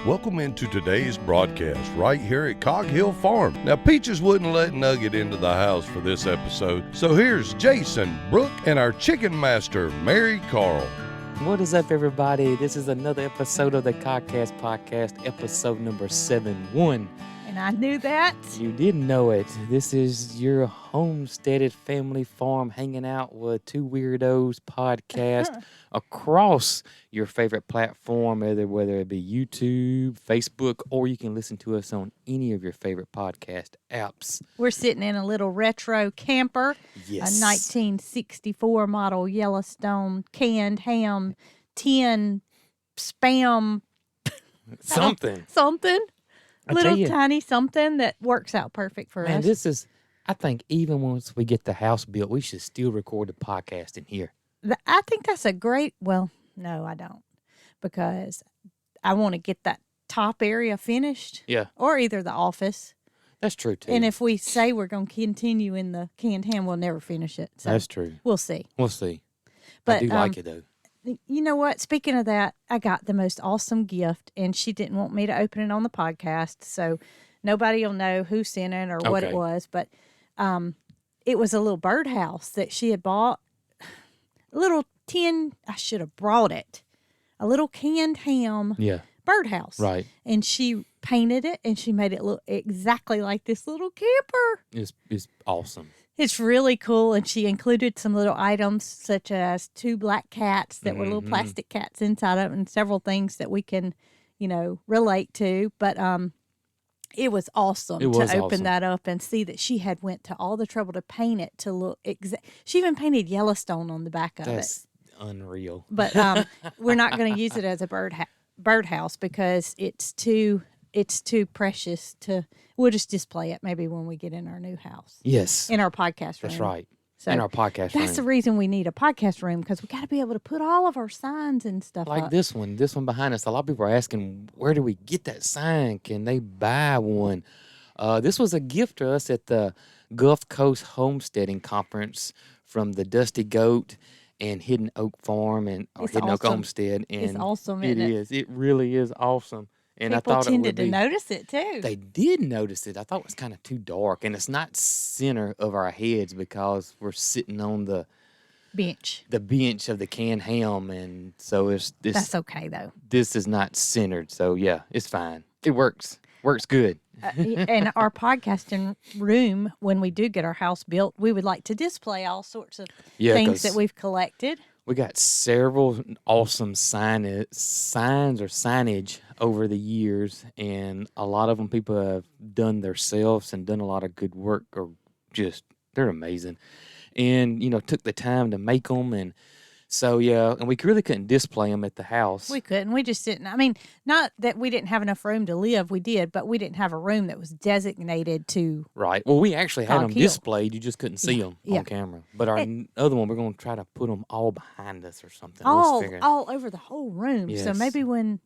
Welcome into today's broadcast right here at Cog Hill Farm. Now, Peaches wouldn't let Nugget into the house for this episode, so here's Jason, Brooke, and our chicken master, Marycarl. What is up, everybody? This is another episode of the Cogcast podcast, episode number 71. And I knew that. You didn't know it. This is your homesteaded family farm hanging out with two weirdos podcast across your favorite platform, whether it be YouTube, Facebook, or you can listen to us on any of your favorite podcast apps. We're sitting in a little retro camper, Yes. a 1964 model Yellowstone canned ham, tin, spam, Something. I little tell you, tiny something that works out perfect for man, us. this is, I think even once we get the house built, we should still record the podcast in here. I think that's a great, well, no, I don't, because I want to get that top area finished. Yeah. Or either the office. That's true, too. And if we say we're going to continue in the canned ham, we'll never finish it. So That's true. we'll see. We'll see. But, I do like it, though. You know what? Speaking of that, I got the most awesome gift, and she didn't want me to open it on the podcast, so nobody will know who sent it or what it Okay. was. But it was a little birdhouse that she had bought. A little tin. I should have brought it. A little canned ham Yeah. birdhouse. Right. And she painted it, and she made it look exactly like this little camper. It's awesome. It's really cool, and she included some little items such as 2 black cats that were little plastic cats inside of it, and several things that we can, relate to. But it was awesome to open that up and see that she had went to all the trouble to paint it to look exact. She even painted Yellowstone on the back of That's it. unreal. But we're not going to use it as a birdhouse because it's too precious to. We'll just display it maybe when we get in our new house. Yes. In our podcast room. That's right. So in our podcast room. that's the reason we need a podcast room, because we got to be able to put all of our signs and stuff Like up. this one behind us. A lot of people are asking, where do we get that sign? Can they buy one? This was a gift to us at the Gulf Coast Homesteading Conference from the Dusty Goat and Hidden Oak Farm or It's Hidden Oak awesome. Homestead. And It's awesome, It isn't it? is. It really is awesome. And People I thought tended it would to be, notice it too. They did notice it. I thought it was kind of too dark, and it's not center of our heads because we're sitting on the bench. bench of the canned ham, and so That's okay though. this is not centered. So yeah, it's fine. It works good. And our podcasting room, when we do get our house built, we would like to display all sorts of things that we've collected. We got several awesome signs or signage over the years, and a lot of them people have done themselves and done a lot of good work, or just they're amazing, and took the time to make them, and so yeah, and we really couldn't display them at the house. We couldn't. We just didn't. I mean, not that we didn't have enough room to live. We did, but we didn't have a room that was designated to. Right. Well, we actually had Cog them Hill. displayed. You just couldn't see them on camera. But our other one, we're going to try to put them all behind us or something. All over the whole room. So Yes. maybe when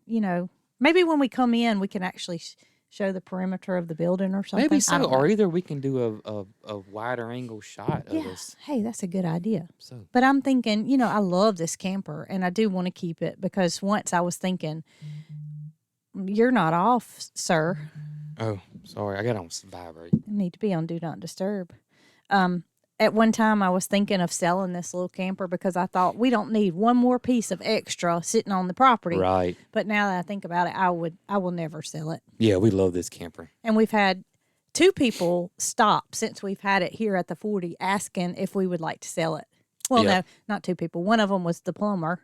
we come in, we can actually show the perimeter of the building or something. Maybe I so. don't know. Or either we can do a wider angle shot of us. Hey, that's a good idea. So But I'm thinking, I love this camper, and I do want to keep it because once I was thinking, you're not off, sir. oh, sorry, I got on vibrate. You need to be on Do Not Disturb. At one time, I was thinking of selling this little camper because I thought we don't need one more piece of extra sitting on the property. Right. But now that I think about it, I will never sell it. Yeah, we love this camper. And we've had 2 people stop since we've had it here at the 40 asking if we would like to sell it. Well, Yeah. no, not 2 people. One of them was the plumber,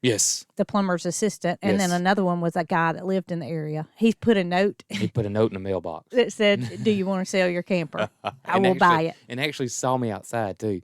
Yes. the plumber's assistant, and then Yes. another one was a guy that lived in the area. He put a note He put a note in the mailbox. that said, "Do you want to sell your camper? I And will buy actually- it." And actually saw me outside too,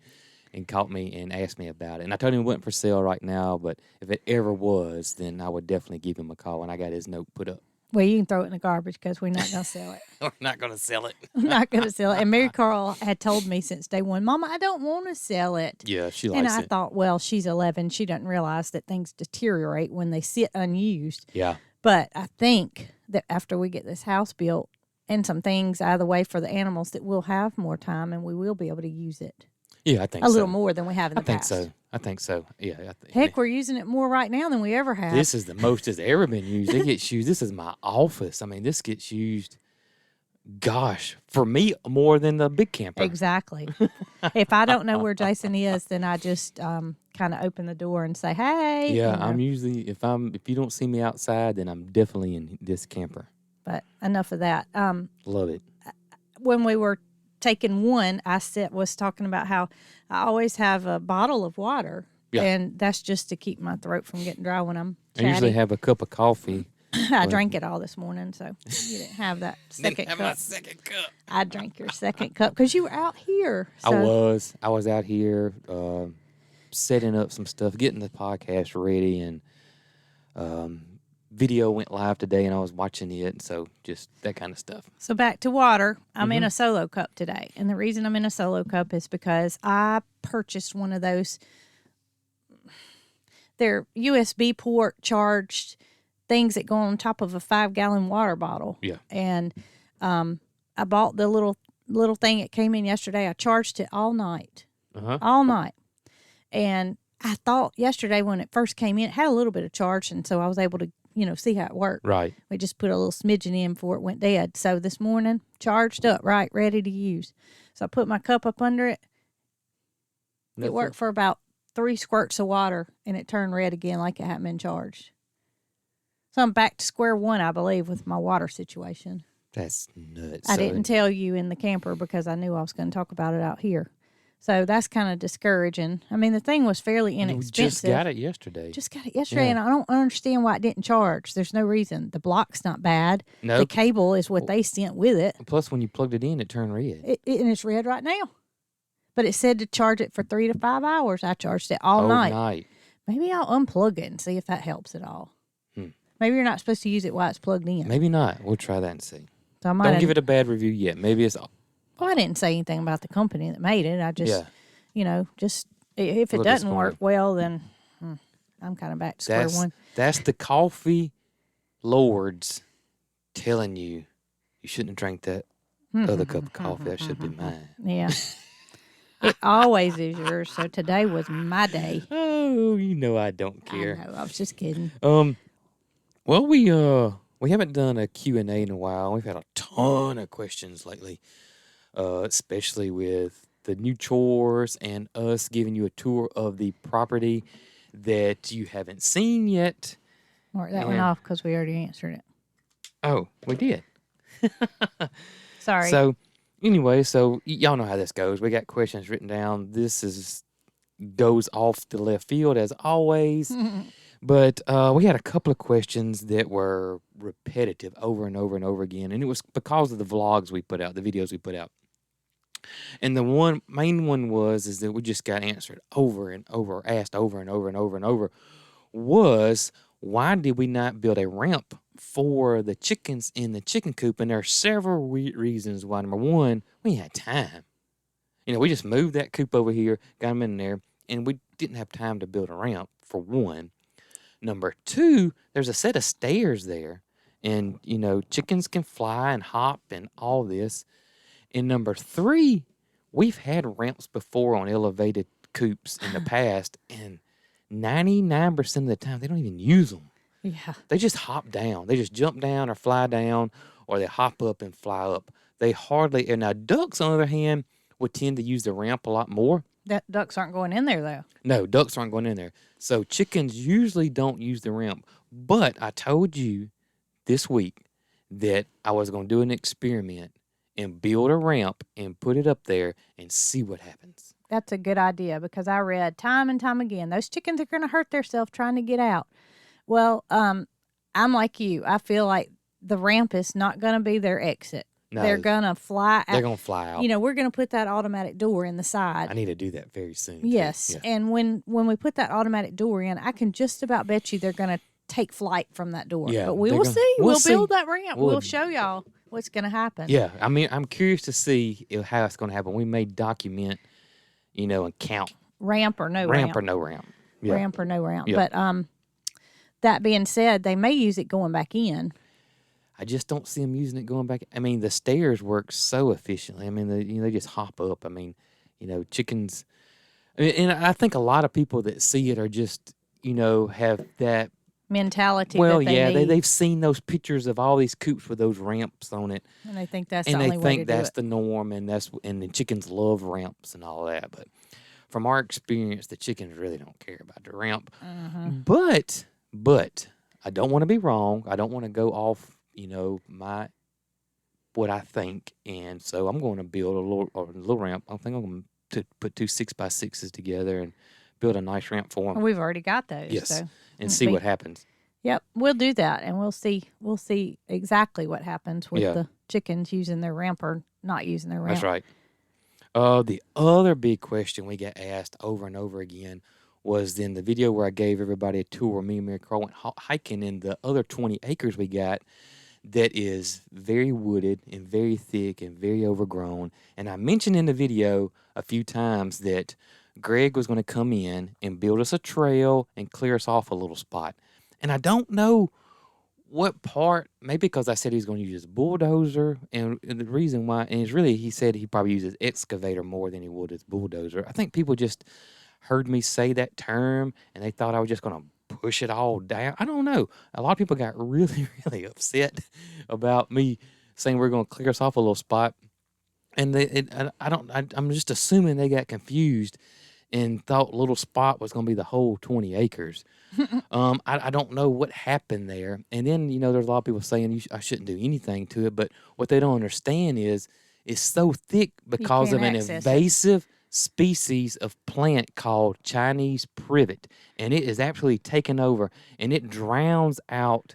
and caught me and asked me about it. And I told him it wasn't for sale right now, but if it ever was, then I would definitely give him a call. And I got his note put up. Well, you can throw it in the garbage because we're not going to sell it. We're not going to sell it. I'm not going to sell it. And Marycarl had told me since day one, "Mama, I don't want to sell it." Yeah, she likes And I it. thought, well, she's 11. She doesn't realize that things deteriorate when they sit unused. Yeah. But I think that after we get this house built and some things out of the way for the animals, that we'll have more time and we will be able to use it Yeah, I think a so. little more than we have in the I think past. so. I think so. Yeah. Heck, we're using it more right now than we ever have. This is the most it's ever been used. It gets used. This is my office. I mean, this gets used, gosh, for me, more than the big camper. Exactly. If I don't know where Jason is, then I just kind of open the door and say, "Hey." Yeah, you know. I'm usually, if you don't see me outside, then I'm definitely in this camper. But enough of that. Love it. When we were taking one, I was talking about how I always have a bottle of water, and that's just to keep my throat from getting dry when I'm chatty. I usually have a cup of coffee. I drank it all this morning, so you didn't have that second cup. My second cup. I drank your second cup because you were out here. So. I was out here setting up some stuff, getting the podcast ready, and video went live today, and I was watching it, so just that kind of stuff. So back to water. I'm in a solo cup today, and the reason I'm in a solo cup is because I purchased one of those. They're USB port charged things that go on top of a 5-gallon water bottle. Yeah. And I bought the little thing. It came in yesterday. I charged it all night. All night. And I thought yesterday when it first came in, it had a little bit of charge, and so I was able to, see how it worked. Right. We just put a little smidgen in before it went dead. So this morning, charged up, right, ready to use. So I put my cup up under it. It worked for about 3 squirts of water, and it turned red again like it hadn't been charged. So I'm back to square one, I believe, with my water situation. That's nuts. I didn't tell you in the camper because I knew I was going to talk about it out here. So that's kind of discouraging. I mean, the thing was fairly inexpensive. We just got it yesterday. And I don't understand why it didn't charge. There's no reason. The block's not bad. Nope. The cable is what they sent with it. Plus, when you plugged it in, it turned red. And it's red right now. But it said to charge it for 3 to 5 hours. I charged it all night. Maybe I'll unplug it and see if that helps at all. Maybe you're not supposed to use it while it's plugged in. Maybe not. We'll try that and see. So Don't give it a bad review yet. Maybe it's... Well, I didn't say anything about the company that made it. I just, just if it doesn't work well, then I'm kind of back to square one. That's the coffee lords telling you shouldn't have drank that other cup of coffee. That should be mine. Yeah. It always is yours. So today was my day. Oh, I don't care. I know. I was just kidding. Well, we haven't done a Q&A in a while. We've had a ton of questions lately, especially with the new chores and us giving you a tour of the property that you haven't seen yet. Mark that one off because we already answered it. Oh, we did. Sorry. So, anyway, y'all know how this goes. We got questions written down. Goes off the left field as always. But we had a couple of questions that were repetitive over and over and over again, and it was because of the vlogs we put out, the videos we put out. And the main one is that we just got answered over and over, asked over and over and over and over, was why did we not build a ramp for the chickens in the chicken coop? And there are several reasons why. Number one, we had time. We just moved that coop over here, got them in there, and we didn't have time to build a ramp, for one. Number two, there's a set of stairs there, and, chickens can fly and hop and all this. And number three, we've had ramps before on elevated coops in the past, and 99% of the time, they don't even use them. Yeah. They just hop down. They just jump down or fly down, or they hop up and fly up. They hardly, and now ducks, on the other hand, would tend to use the ramp a lot more. Ducks aren't going in there, though. No, ducks aren't going in there. So chickens usually don't use the ramp. But I told you this week that I was going to do an experiment and build a ramp and put it up there and see what happens. That's a good idea because I read time and time again, those chickens are going to hurt themselves trying to get out. Well, I'm like you. I feel like the ramp is not going to be their exit. No, they're going to fly out. They're going to fly out. We're going to put that automatic door in the side. I need to do that very soon. Yes. Yeah. And when we put that automatic door in, I can just about bet you they're going to take flight from that door. Yeah, but we will see. We'll see. build that ramp. We'll show y'all what's going to happen. Yeah. I mean, I'm curious to see how it's going to happen. We may document, and count. Ramp or no ramp. Ramp or no ramp. Yeah. Ramp or no ramp. Yeah. But that being said, they may use it going back in. I just don't see them using it going back. I mean, the stairs work so efficiently. I mean, they just hop up. I mean, chickens. And I think a lot of people that see it are just, have that. mentality Well, that they yeah, need, they've seen those pictures of all these coops with those ramps on it, and they think that's and the they only way to think do that's it. the norm, and the chickens love ramps and all that. But from our experience, the chickens really don't care about the ramp. But I don't want to be wrong. I don't want to go off, my what I think, and so I'm going to build a little ramp. I think I'm going to put 2 6x6s together and build a nice ramp for them. We've already got those. Yes, So and see what happens. Yep, we'll do that, and we'll see. We'll see exactly what happens with the chickens using their ramp or not using their ramp. That's right. The other big question we get asked over and over again was in the video where I gave everybody a tour. Me and Marycarl went hiking in the other 20 acres we got that is very wooded and very thick and very overgrown. And I mentioned in the video a few times that Greg was going to come in and build us a trail and clear us off a little spot. And I don't know what part, maybe because I said he's going to use his bulldozer, and the reason why, and it's really, he said he probably uses excavator more than he would his bulldozer. I think people just heard me say that term, and they thought I was just going to push it all down. I don't know. A lot of people got really, really upset about me saying we're going to clear us off a little spot, and I'm just assuming they got confused and thought little spot was going to be the whole 20 acres. I don't know what happened there. And then, there's a lot of people saying I shouldn't do anything to it. But what they don't understand is it's so thick because of an invasive species of plant called Chinese privet. And it is absolutely taken over, and it drowns out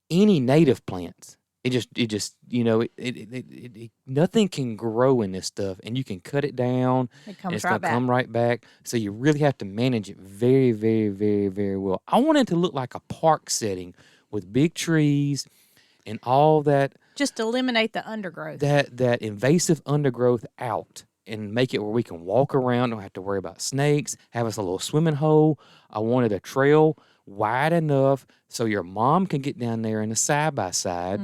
any native plants. It just nothing can grow in this stuff, and you can cut it down. It comes it's right gonna back. come right back. So you really have to manage it very, very, very, very well. I want it to look like a park setting with big trees and all that. Just eliminate the undergrowth. That invasive undergrowth out, and make it where we can walk around, don't have to worry about snakes, have us a little swimming hole. I wanted a trail wide enough so your mom can get down there in a side-by-side,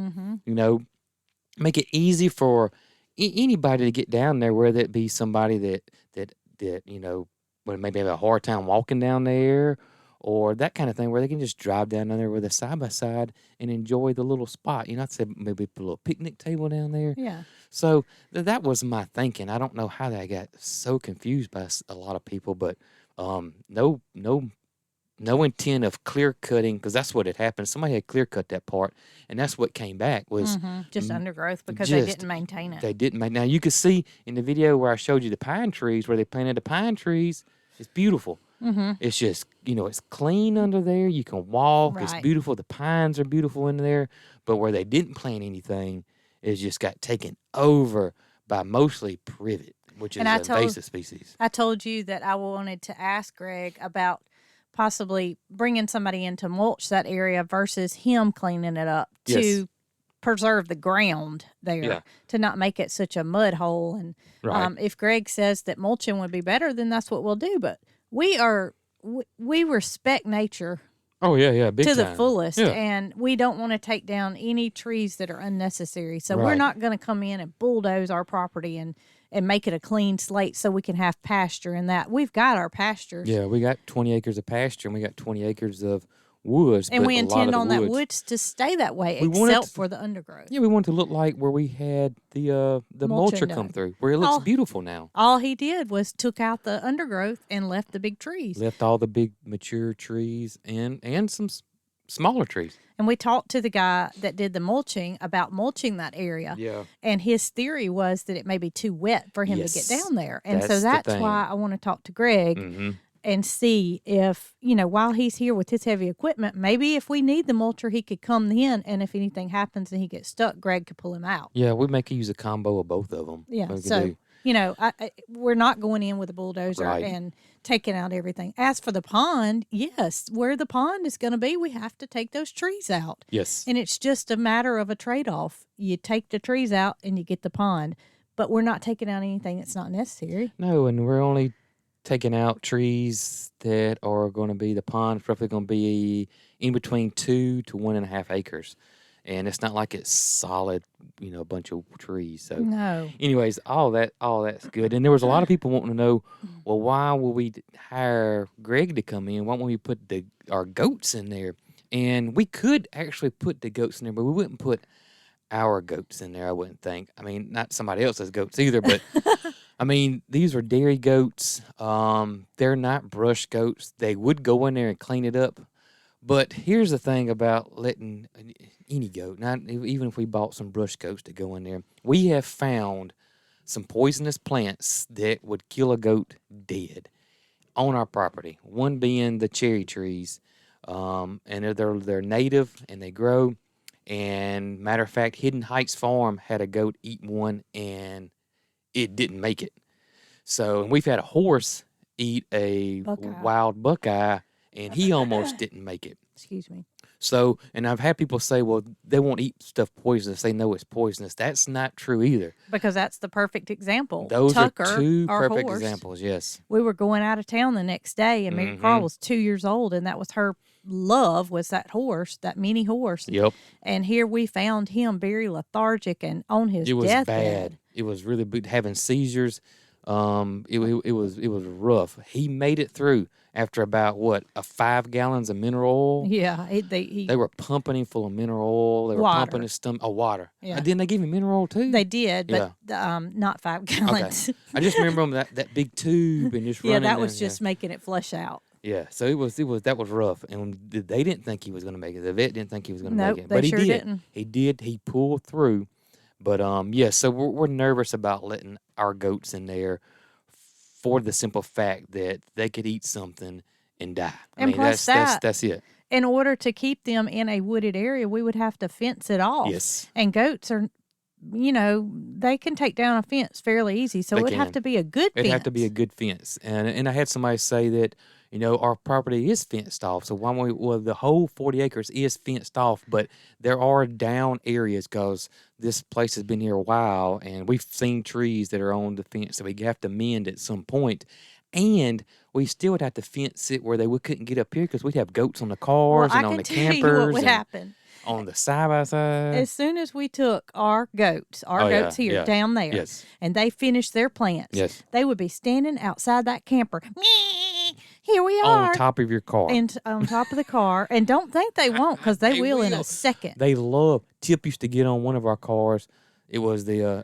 make it easy for anybody to get down there, whether it be somebody that would maybe have a hard time walking down there or that kind of thing, where they can just drive down there with a side-by-side and enjoy the little spot. I'd say maybe put a little picnic table down there. Yeah. So that was my thinking. I don't know how that got so confused by a lot of people, but no intent of clear cutting, because that's what had happened. Somebody had clear cut that part, and that's what came back was just undergrowth because they didn't maintain it. They didn't. Now you could see in the video where I showed you the pine trees, where they planted the pine trees. It's beautiful. It's just it's clean under there. You can walk. Right. It's beautiful. The pines are beautiful in there. But where they didn't plant anything, it just got taken over by mostly privet, which is an invasive species. I told you that I wanted to ask Greg about possibly bringing somebody in to mulch that area versus him cleaning it up to preserve the ground there, to not make it such a mud hole. And if Greg says that mulching would be better, then that's what we'll do. But we respect nature. Oh yeah, big to time. the fullest, yeah. And we don't want to take down any trees that are unnecessary. So we're not going to come in and bulldoze our property and make it a clean slate so we can have pasture and that. We've got our pastures. Yeah, we got 20 acres of pasture, and we got 20 acres of woods. And we intend on that woods to stay that way, except for the undergrowth. Yeah, we want it to look like where we had the mulcher come through, where it looks beautiful now. All he did was took out the undergrowth and left the big trees. Left all the big mature trees and some smaller trees. And we talked to the guy that did the mulching about mulching that area. Yeah. And his theory was that it may be too wet for him to get down there. And that's so that's why I want to talk to Greg and see if, while he's here with his heavy equipment, maybe if we need the mulcher, he could come in, and if anything happens and he gets stuck, Greg could pull him out. Yeah, we make use a combo of both of them. Yeah, so, we're not going in with a bulldozer and taking out everything. As for the pond, yes, where the pond is going to be, we have to take those trees out. Yes. And it's just a matter of a trade-off. You take the trees out and you get the pond, but we're not taking out anything that's not necessary. No, and we're only taking out trees that are going to be, the pond's roughly going to be in between 2 to 1.5 acres. and it's not like it's solid, a bunch of trees. So, No. anyways, all that's good. And there was a lot of people wanting to know, well, why will we hire Greg to come in? Why won't we put our goats in there? And we could actually put the goats in there, but we wouldn't put our goats in there, I wouldn't think. I mean, not somebody else's goats either, but I mean, these are dairy goats. They're not brush goats. They would go in there and clean it up. But here's the thing about letting any goat, not even if we bought some brush goats to go in there, we have found some poisonous plants that would kill a goat dead on our property. One being the cherry trees, and they're native and they grow. And matter of fact, Hidden Heights Farm had a goat eat one, and it didn't make it. So, and we've had a horse eat a wild buckeye, and he almost didn't make it. Excuse me. So, and I've had people say, well, they won't eat stuff poisonous. They know it's poisonous. That's not true either. Because that's the perfect example. Those Tucker, are two our perfect horse, examples, yes. We were going out of town the next day, and Marycarl was 2 years old, and that was her love, was that horse, that mini horse. Yep. And here we found him very lethargic and on his deathbed. It was bad. It was really bad, having seizures. It was rough. He made it through after about 5 gallons of mineral oil. Yeah, they were pumping him full of mineral oil. They were pumping his stomach. Oh, water. Yeah. Didn't they give him mineral oil too? They did, but not 5 gallons. Okay. I just remember him that big tube and just running. Yeah, that was just making it flush out. Yeah, so that was rough, and they didn't think he was going to make it. The vet didn't think he was going to make it, but he sure did. Didn't. He did. He pulled through, but so we're nervous about letting our goats in there for the simple fact that they could eat something and die. I mean, plus that's it. In order to keep them in a wooded area, we would have to fence it off. Yes. And goats are, they can take down a fence fairly easy. So it would have to be a good fence. It'd have to be a good fence. And I had somebody say that, our property is fenced off. So the whole 40 acres is fenced off, but there are down areas because this place has been here a while, and we've seen trees that are on the fence that we have to mend at some point. And we still would have to fence it where they couldn't get up here because we'd have goats on the cars and on the campers. I can tell you what would happen. On the side-by-side. As soon as we took our goats here down there, and they finished their plants, they would be standing outside that camper. Here we are. On top of your car. And on top of the car. And don't think they won't, because they will in a second. They love. Tip used to get on one of our cars. It was the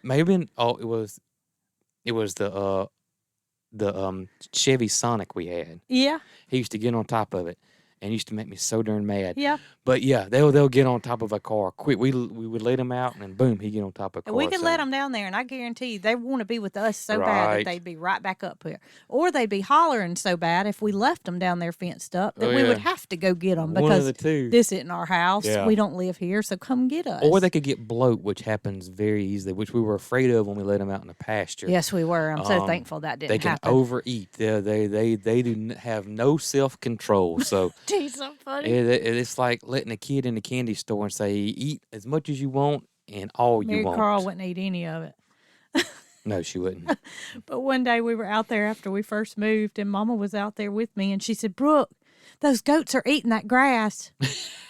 the Chevy Sonic we had. Yeah. He used to get on top of it. And used to make me so darn mad. Yeah. But yeah, they'll get on top of a car quick. We would let them out, and then boom, he get on top of a car. We could let them down there, and I guarantee you, they want to be with us so bad that they'd be right back up here, or they'd be hollering so bad if we left them down there fenced up that we would have to go get them because this isn't our house. Yeah. We don't live here, so come get us. Or they could get bloat, which happens very easily, which we were afraid of when we let them out in the pasture. Yes, we were. I'm so thankful that didn't happen. They can overeat. They do have no self control. So. Geez, so funny. It's like letting a kid in the candy store and say, eat as much as you want and all you want. Marycarl wouldn't eat any of it. No, she wouldn't. But one day we were out there after we first moved, and Mama was out there with me, and she said, Brooke, those goats are eating that grass.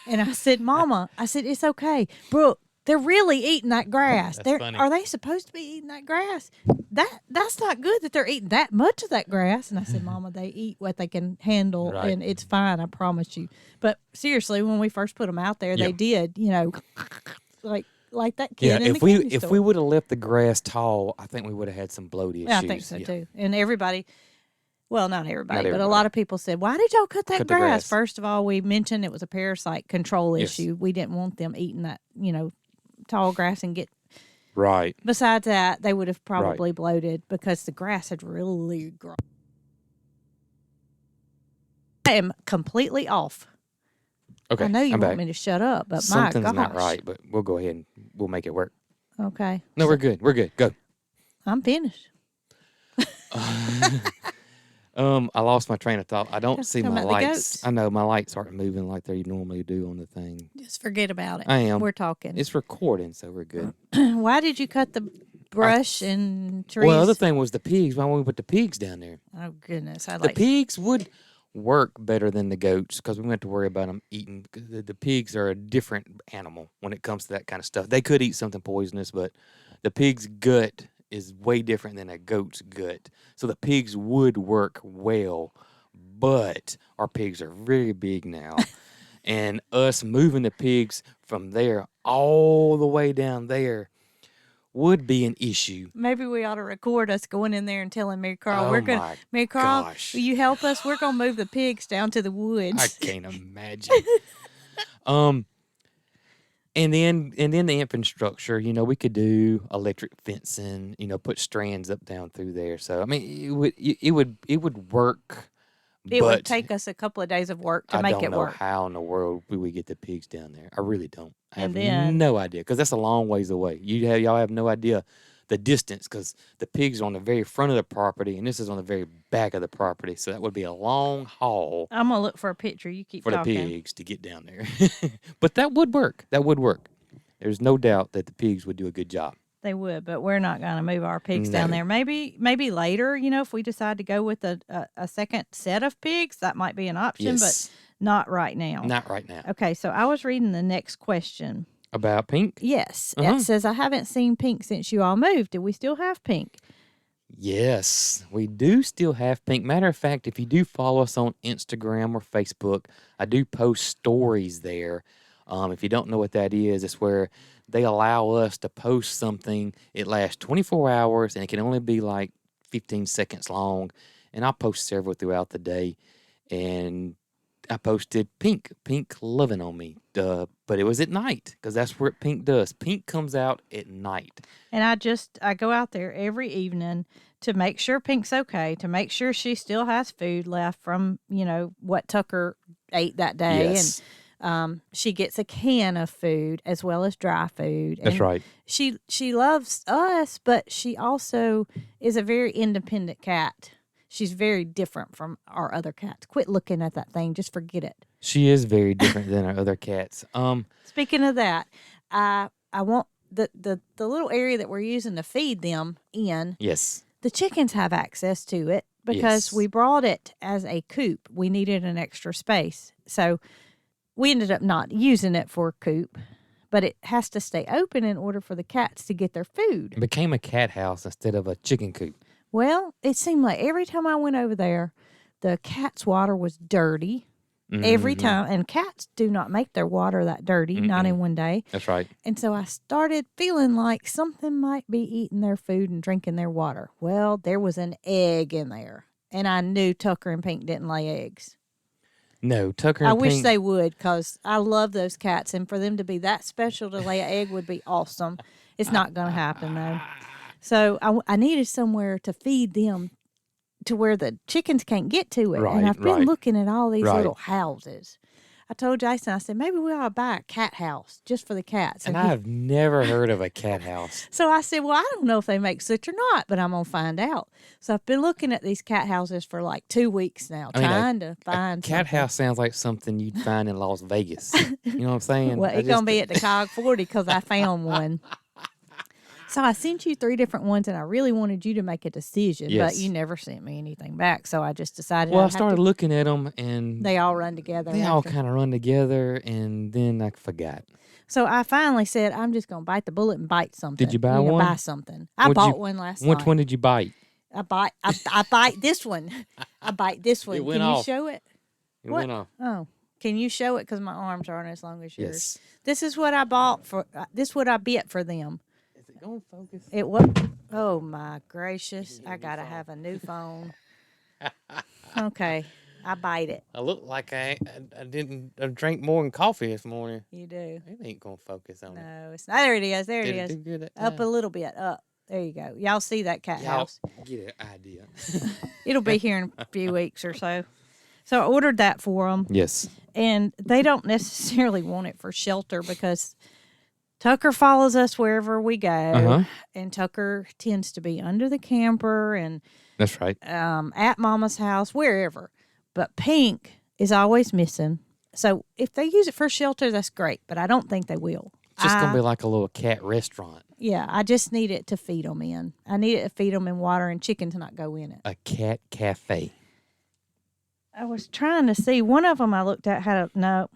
And I said, Mama, it's okay. Brooke, they're really eating that grass. That's funny. Are they supposed to be eating that grass? That's not good that they're eating that much of that grass. And I said, Mama, they eat what they can handle, and it's fine, I promise you. But seriously, when we first put them out there, they did, like that kid in the candy store. If we would have left the grass tall, I think we would have had some bloat issues. Yeah, I think so too. And everybody. Well, not everybody, but a lot of people said, why did y'all cut that grass? First of all, we mentioned it was a parasite control issue. We didn't want them eating that, tall grass and get right. Besides that, they would have probably bloated because the grass had really grown. I am completely off. Okay, I know you want me to shut up, but something's my gosh. not right. But we'll go ahead and we'll make it work. Okay. No, we're good. We're good. Go. I'm finished. I lost my train of thought. I don't see my lights. Goats. I know my lights aren't moving like they normally do on the thing. Just forget about it. I am. We're talking. It's recording, so we're good. Why did you cut the brush and trees? Well, the other thing was the pigs. Why don't we put the pigs down there? Oh goodness, Pigs would work better than the goats because we wouldn't have to worry about them eating. The pigs are a different animal when it comes to that kind of stuff. They could eat something poisonous, but the pig's gut is way different than a goat's gut. So the pigs would work well, but our pigs are very big now. And us moving the pigs from there all the way down there would be an issue. Maybe we ought to record us going in there and telling Marycarl, Oh we're going my to, Marycarl, gosh. will you help us? We're going to move the pigs down to the woods. I can't imagine. And then the infrastructure, we could do electric fencing, put strands up down through there. So I mean, it would work. It but would take us a couple of days of work to make it I don't know work. how in the world we would get the pigs down there. I really don't. I have And then- no idea because that's a long ways away. Y'all have no idea the distance because the pigs are on the very front of the property and this is on the very back of the property. So that would be a long haul I'm going to look for a picture. You keep for talking. the pigs to get down there. But that would work. That would work. There's no doubt that the pigs would do a good job. They would, but we're not going to move our pigs down No. there. Maybe later, if we decide to go with a second set of pigs, that might be an option, Yes. but not right now. Not right now. Okay, so I was reading the next question. About Pink? Yes, Uh-huh. it says, I haven't seen Pink since you all moved. Do we still have Pink? Yes, we do still have Pink. Matter of fact, if you do follow us on Instagram or Facebook, I do post stories there. If you don't know what that is, it's where they allow us to post something. It lasts 24 hours, and it can only be like 15 seconds long. And I post several throughout the day. And I posted Pink loving on me. But it was at night because that's what Pink does. Pink comes out at night. And I go out there every evening to make sure Pink's okay, to make sure she still has food left from, what Tucker ate that day. Yes. And she gets a can of food as well as dry food. That's And right. She loves us, but she also is a very independent cat. She's very different from our other cats. Quit looking at that thing. Just forget it. She is very different than our other cats. Speaking of that, I want the little area that we're using to feed them in. Yes. The chickens have access to it because Yes. we brought it as a coop. We needed an extra space. So we ended up not using it for a coop, but it has to stay open in order for the cats to get their food. It became a cat house instead of a chicken coop. Well, it seemed like every time I went over there, the cat's water was dirty. Every Mhm. time. And cats do not make their water that dirty, not in one day. That's right. And so I started feeling like something might be eating their food and drinking their water. Well, there was an egg in there. And I knew Tucker and Pink didn't lay eggs. No, Tucker and I wish Pink. they would because I love those cats. And for them to be that special to lay an egg would be awesome. It's not going to happen, though. So I needed somewhere to feed them to where the chickens can't get to it. Right, and I've been right. looking at all these Right. little houses. I told Jason, I said, maybe we ought to buy a cat house just for the cats. And he- I've never heard of a cat house. So I said, well, I don't know if they make such or not, but I'm going to find out. So I've been looking at these cat houses for like 2 weeks now, I mean, trying to find Cat something. house sounds like something you'd find in Las Vegas. You know what I'm saying? Well, it's going to be at the Cog 40 because I found one. So I sent you 3 different ones, and I really wanted you to make a decision, but Yes. you never sent me anything back. So I just decided Well, I I'd have started to- looking at them, and they all run together. they all after. kind of run together, and then I forgot. So I finally said, I'm just going to bite the bullet and bite something. Did you buy know, one? Buy something. I What'd bought you- one last Which night. one did you bite? I bite this one. I bite this one. It went Can you off. show it? It What? went off. Oh, can you show it? Because my arms aren't as long as yours. Yes. This is what I bought for. This is what I bit for them. Is it going to focus? It was. Oh my gracious! I gotta have a new phone. Okay, I bite it. I look like I didn't drink more than coffee this morning. You do. It ain't going to focus on it. No, it's not. There it is. There Did it it is. do good that Up a time? little bit. Up. There you go. Y'all see that cat Y'all house? get an idea. It'll be here in a few weeks or so. So I ordered that for them. Yes. And they don't necessarily want it for shelter because Tucker follows us wherever we go, Uh-huh. and Tucker tends to be under the camper and That's right. at Mama's house, wherever. But Pink is always missing. So if they use it for shelter, that's great, but I don't think they will. It's just going to be like a little cat restaurant. Yeah, I just need it to feed them in. I need it to feed them in water and chicken to not go in it. A cat cafe. I was trying to see. One of them I looked at had a no.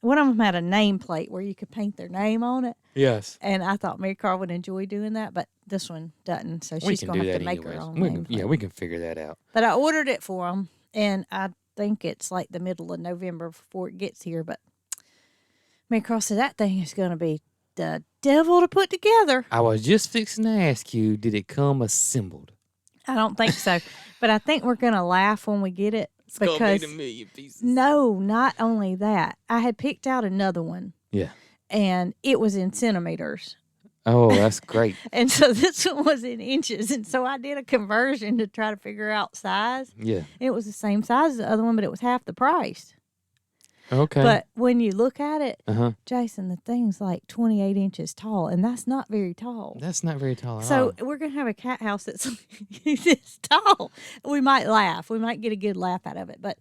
One of them had a nameplate where you could paint their name on it, Yes. and I thought Marycarl would enjoy doing that, but this one doesn't. So We she's can gonna do have that to make her anyways. own We nameplate. we can figure that out. But I ordered it for them, and I think it's like the middle of November before it gets here. But Marycarl said that thing is going to be the devil to put together. I was just fixing to ask you, did it come assembled? I don't think so, but I think we're going to laugh when we get it. It's because gonna be 1,000,000 pieces. No, not only that. I had picked out another one, Yeah. and it was in centimeters. Oh, that's great. And so this one was in inches. And so I did a conversion to try to figure out size. Yeah. It was the same size as the other one, but it was half the price. Okay. But when you look at it, Jason, the thing's like 28 inches tall, and that's not very tall. That's not very tall at all. So we're going to have a cat house that's this tall. We might laugh. We might get a good laugh out of it. But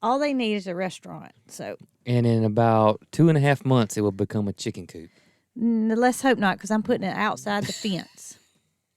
all they need is a restaurant. So. And in about 2.5 months, it will become a chicken coop. Let's hope not, because I'm putting it outside the fence.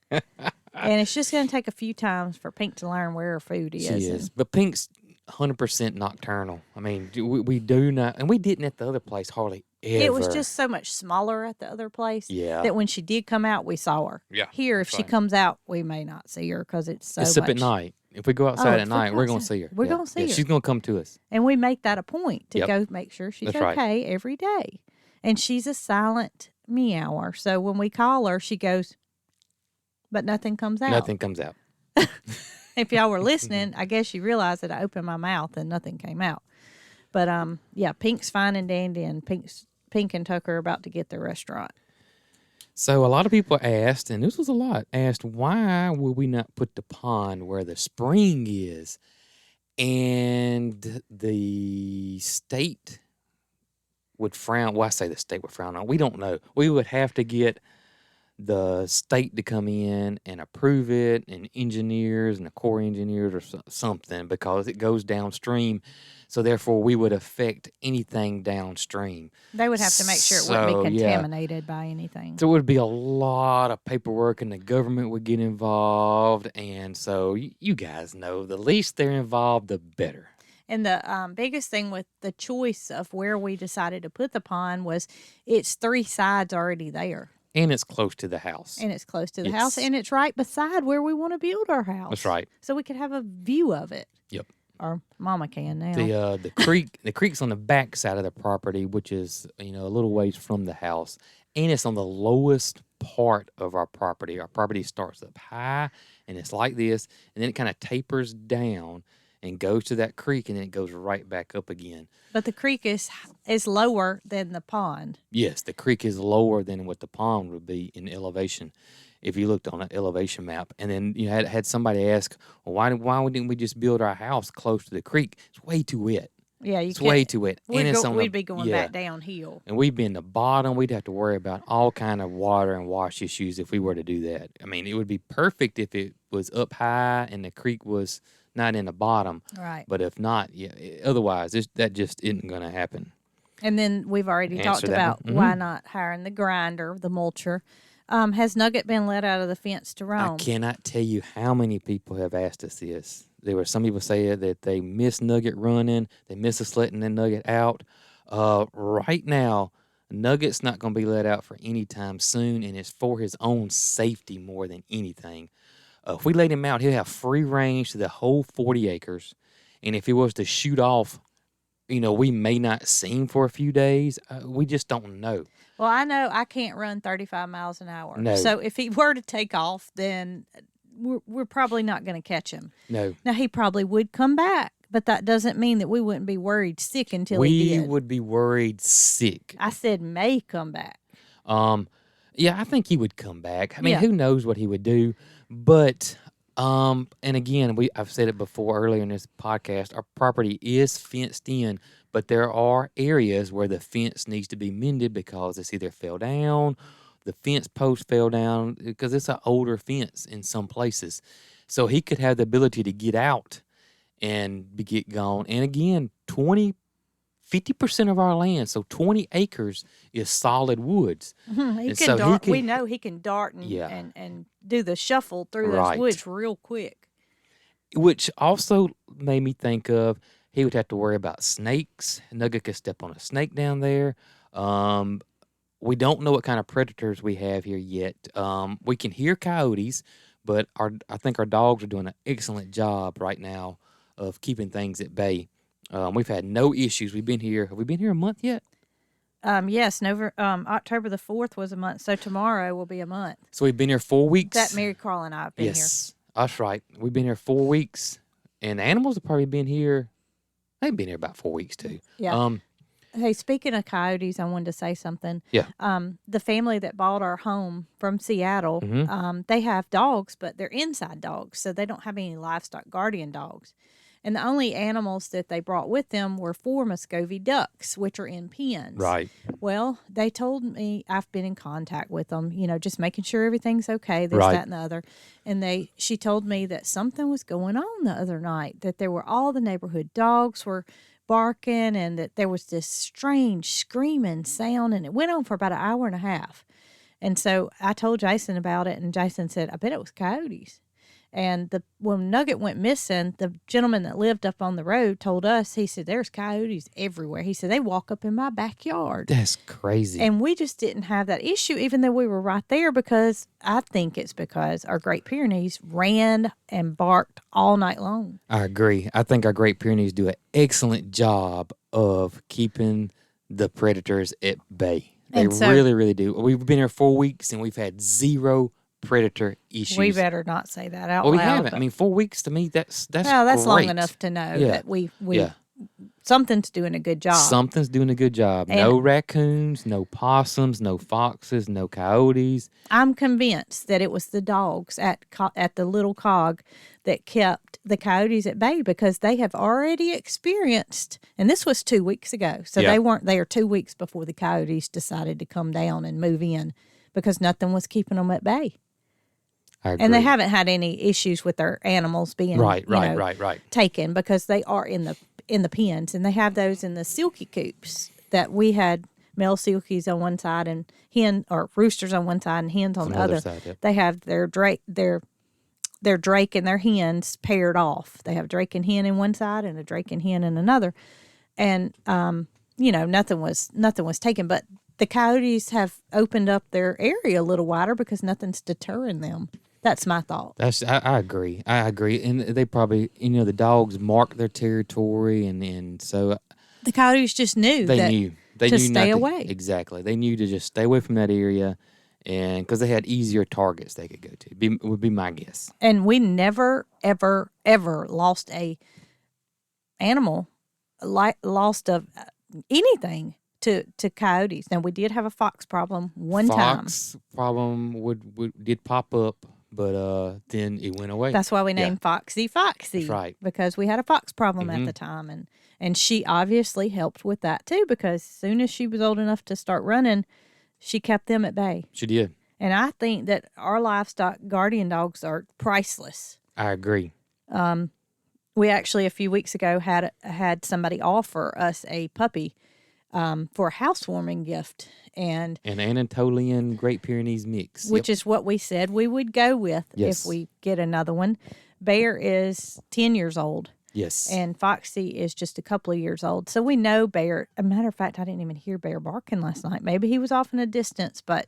And it's just going to take a few times for Pink to learn where her food is. She is. But Pink's 100% nocturnal. I mean, we do not, and we didn't at the other place hardly ever. It was just so much smaller at the other place that when she did come out, we saw her. Yeah. Here, if she comes out, we may not see her because it's so Except much. at night. If we go outside at night, we're going to see her. We're going to see her. She's going to come to us. And we make that a point to go make sure she's That's right. okay every day. And she's a silent meower. So when we call her, she goes, but nothing comes out. Nothing comes out. If y'all were listening, I guess you realized that I opened my mouth and nothing came out. But yeah, Pink's fine and dandy, and Pink and Tucker are about to get their restaurant. So a lot of people asked, and this was a lot, asked why would we not put the pond where the spring is? And the state would frown. Well, I say the state would frown on. We don't know. We would have to get the state to come in and approve it, and engineers and the Corps engineers or something, because it goes downstream. So therefore, we would affect anything downstream. They would have to make sure it wouldn't be contaminated by anything. So it would be a lot of paperwork, and the government would get involved. And so you guys know, the least they're involved, the better. And the biggest thing with the choice of where we decided to put the pond was it's 3 sides already there. And it's close to the house. And it's close to the house, and it's right beside where we want to build our house. That's right. So we could have a view of it. Yep. Or Mama can now. The creek's on the back side of the property, which is a little ways from the house, and it's on the lowest part of our property. Our property starts up high, and it's like this, and then it kind of tapers down and goes to that creek, and then it goes right back up again. But the creek is lower than the pond. Yes, the creek is lower than what the pond would be in elevation, if you looked on an elevation map. And then you had somebody ask, well, why didn't we just build our house close to the creek? It's way too wet. Yeah, it's way too wet. We'd be going back downhill. And we'd be in the bottom. We'd have to worry about all kind of water and wash issues if we were to do that. I mean, it would be perfect if it was up high and the creek was not in the bottom. Right. But if not, otherwise, that just isn't going to happen. And then we've already talked about why not hiring the grinder, the mulcher. Has Nugget been let out of the fence to roam? I cannot tell you how many people have asked us this. There were some people say that they miss Nugget running, they miss us letting the Nugget out. Right now, Nugget's not going to be let out for any time soon, and it's for his own safety more than anything. If we let him out, he'll have free range to the whole 40 acres. And if he was to shoot off, we may not see him for a few days. We just don't know. Well, I know I can't run 35 miles an hour. No. So if he were to take off, then we're probably not going to catch him. No. Now, he probably would come back, but that doesn't mean that we wouldn't be worried sick until he did. We would be worried sick. I said may come back. Yeah, I think he would come back. I mean, who knows what he would do? But, and again, I've said it before earlier in this podcast, our property is fenced in, but there are areas where the fence needs to be mended because it's either fell down, the fence post fell down, because it's an older fence in some places. So he could have the ability to get out and get gone. And again, 50% of our land, so 20 acres is solid woods. Mm-hmm. We know he can dart and do the shuffle through those woods real quick. which also made me think of he would have to worry about snakes. Nugget could step on a snake down there. We don't know what kind of predators we have here yet. We can hear coyotes, but I think our dogs are doing an excellent job right now of keeping things at bay. We've had no issues. We've been here. Have we been here a month yet? Yes, October the 4th was a month, so tomorrow will be a month. So we've been here 4 weeks. That Marycarl and I have been here. Yes, that's right. We've been here 4 weeks, and the animals have probably been here. They've been here about 4 weeks too. Yeah. Hey, speaking of coyotes, I wanted to say something. Yeah. The family that bought our home from Seattle, they have dogs, but they're inside dogs, so they don't have any livestock guardian dogs. And the only animals that they brought with them were 4 Muscovy ducks, which are in pens. Right. Well, they told me, I've been in contact with them, just making sure everything's okay, this, Right. that, and the other. And she told me that something was going on the other night, that there were all the neighborhood dogs were barking and that there was this strange screaming sound, and it went on for about an hour and a half. And so I told Jason about it, and Jason said, I bet it was coyotes. And when Nugget went missing, the gentleman that lived up on the road told us, he said, there's coyotes everywhere. He said, they walk up in my backyard. That's crazy. And we just didn't have that issue, even though we were right there, because I think it's because our Great Pyrenees ran and barked all night long. I agree. I think our Great Pyrenees do an excellent job of keeping the predators at bay. They really, really do. We've been here 4 weeks, and we've had zero predator issues. We better not say that out loud. loud. We haven't. I mean, 4 weeks to me, that's well, that's great. long enough to know that we something's doing a good job. Something's doing a good job. And no raccoons, no possums, no foxes, no coyotes. I'm convinced that it was the dogs at the little cog that kept the coyotes at bay, because they have already experienced, and this was 2 weeks ago, so they weren't there 2 weeks before the coyotes decided to come down and move in, because nothing was keeping them at bay. I agree. And they haven't had any issues with their animals being right. taken, because they are in the pens, and they have those in the silky coops that we had male silkies on one side and roosters on one side and hens on the other. Side, yep. They have their drake and their hens paired off. They have a drake and hen in one side and a drake and hen in another, and nothing was taken, but the coyotes have opened up their area a little wider because nothing's deterring them. That's my thought. I agree. And they probably, the dogs mark their territory, and so the coyotes just knew they knew to stay away. Exactly. They knew to just stay away from that area, and because they had easier targets they could go to. Would be my guess. And we never, ever, ever lost a animal, lost of anything to coyotes. Now, we did have a fox problem one time. Fox problem did pop up, but then it went away. That's why we named Foxy Foxy. That's right. Because we had a fox problem at the time, and she obviously helped with that too, because as soon as she was old enough to start running, she kept them at bay. She did. And I think that our livestock guardian dogs are priceless. I agree. We actually a few weeks ago had somebody offer us a puppy for a housewarming gift, and an Anatolian Great Pyrenees mix, which is what we said we would go with if we get another one. Bear is 10 years old. Yes. And Foxy is just a couple of years old. So we know Bear. A matter of fact, I didn't even hear Bear barking last night. Maybe he was off in a distance, but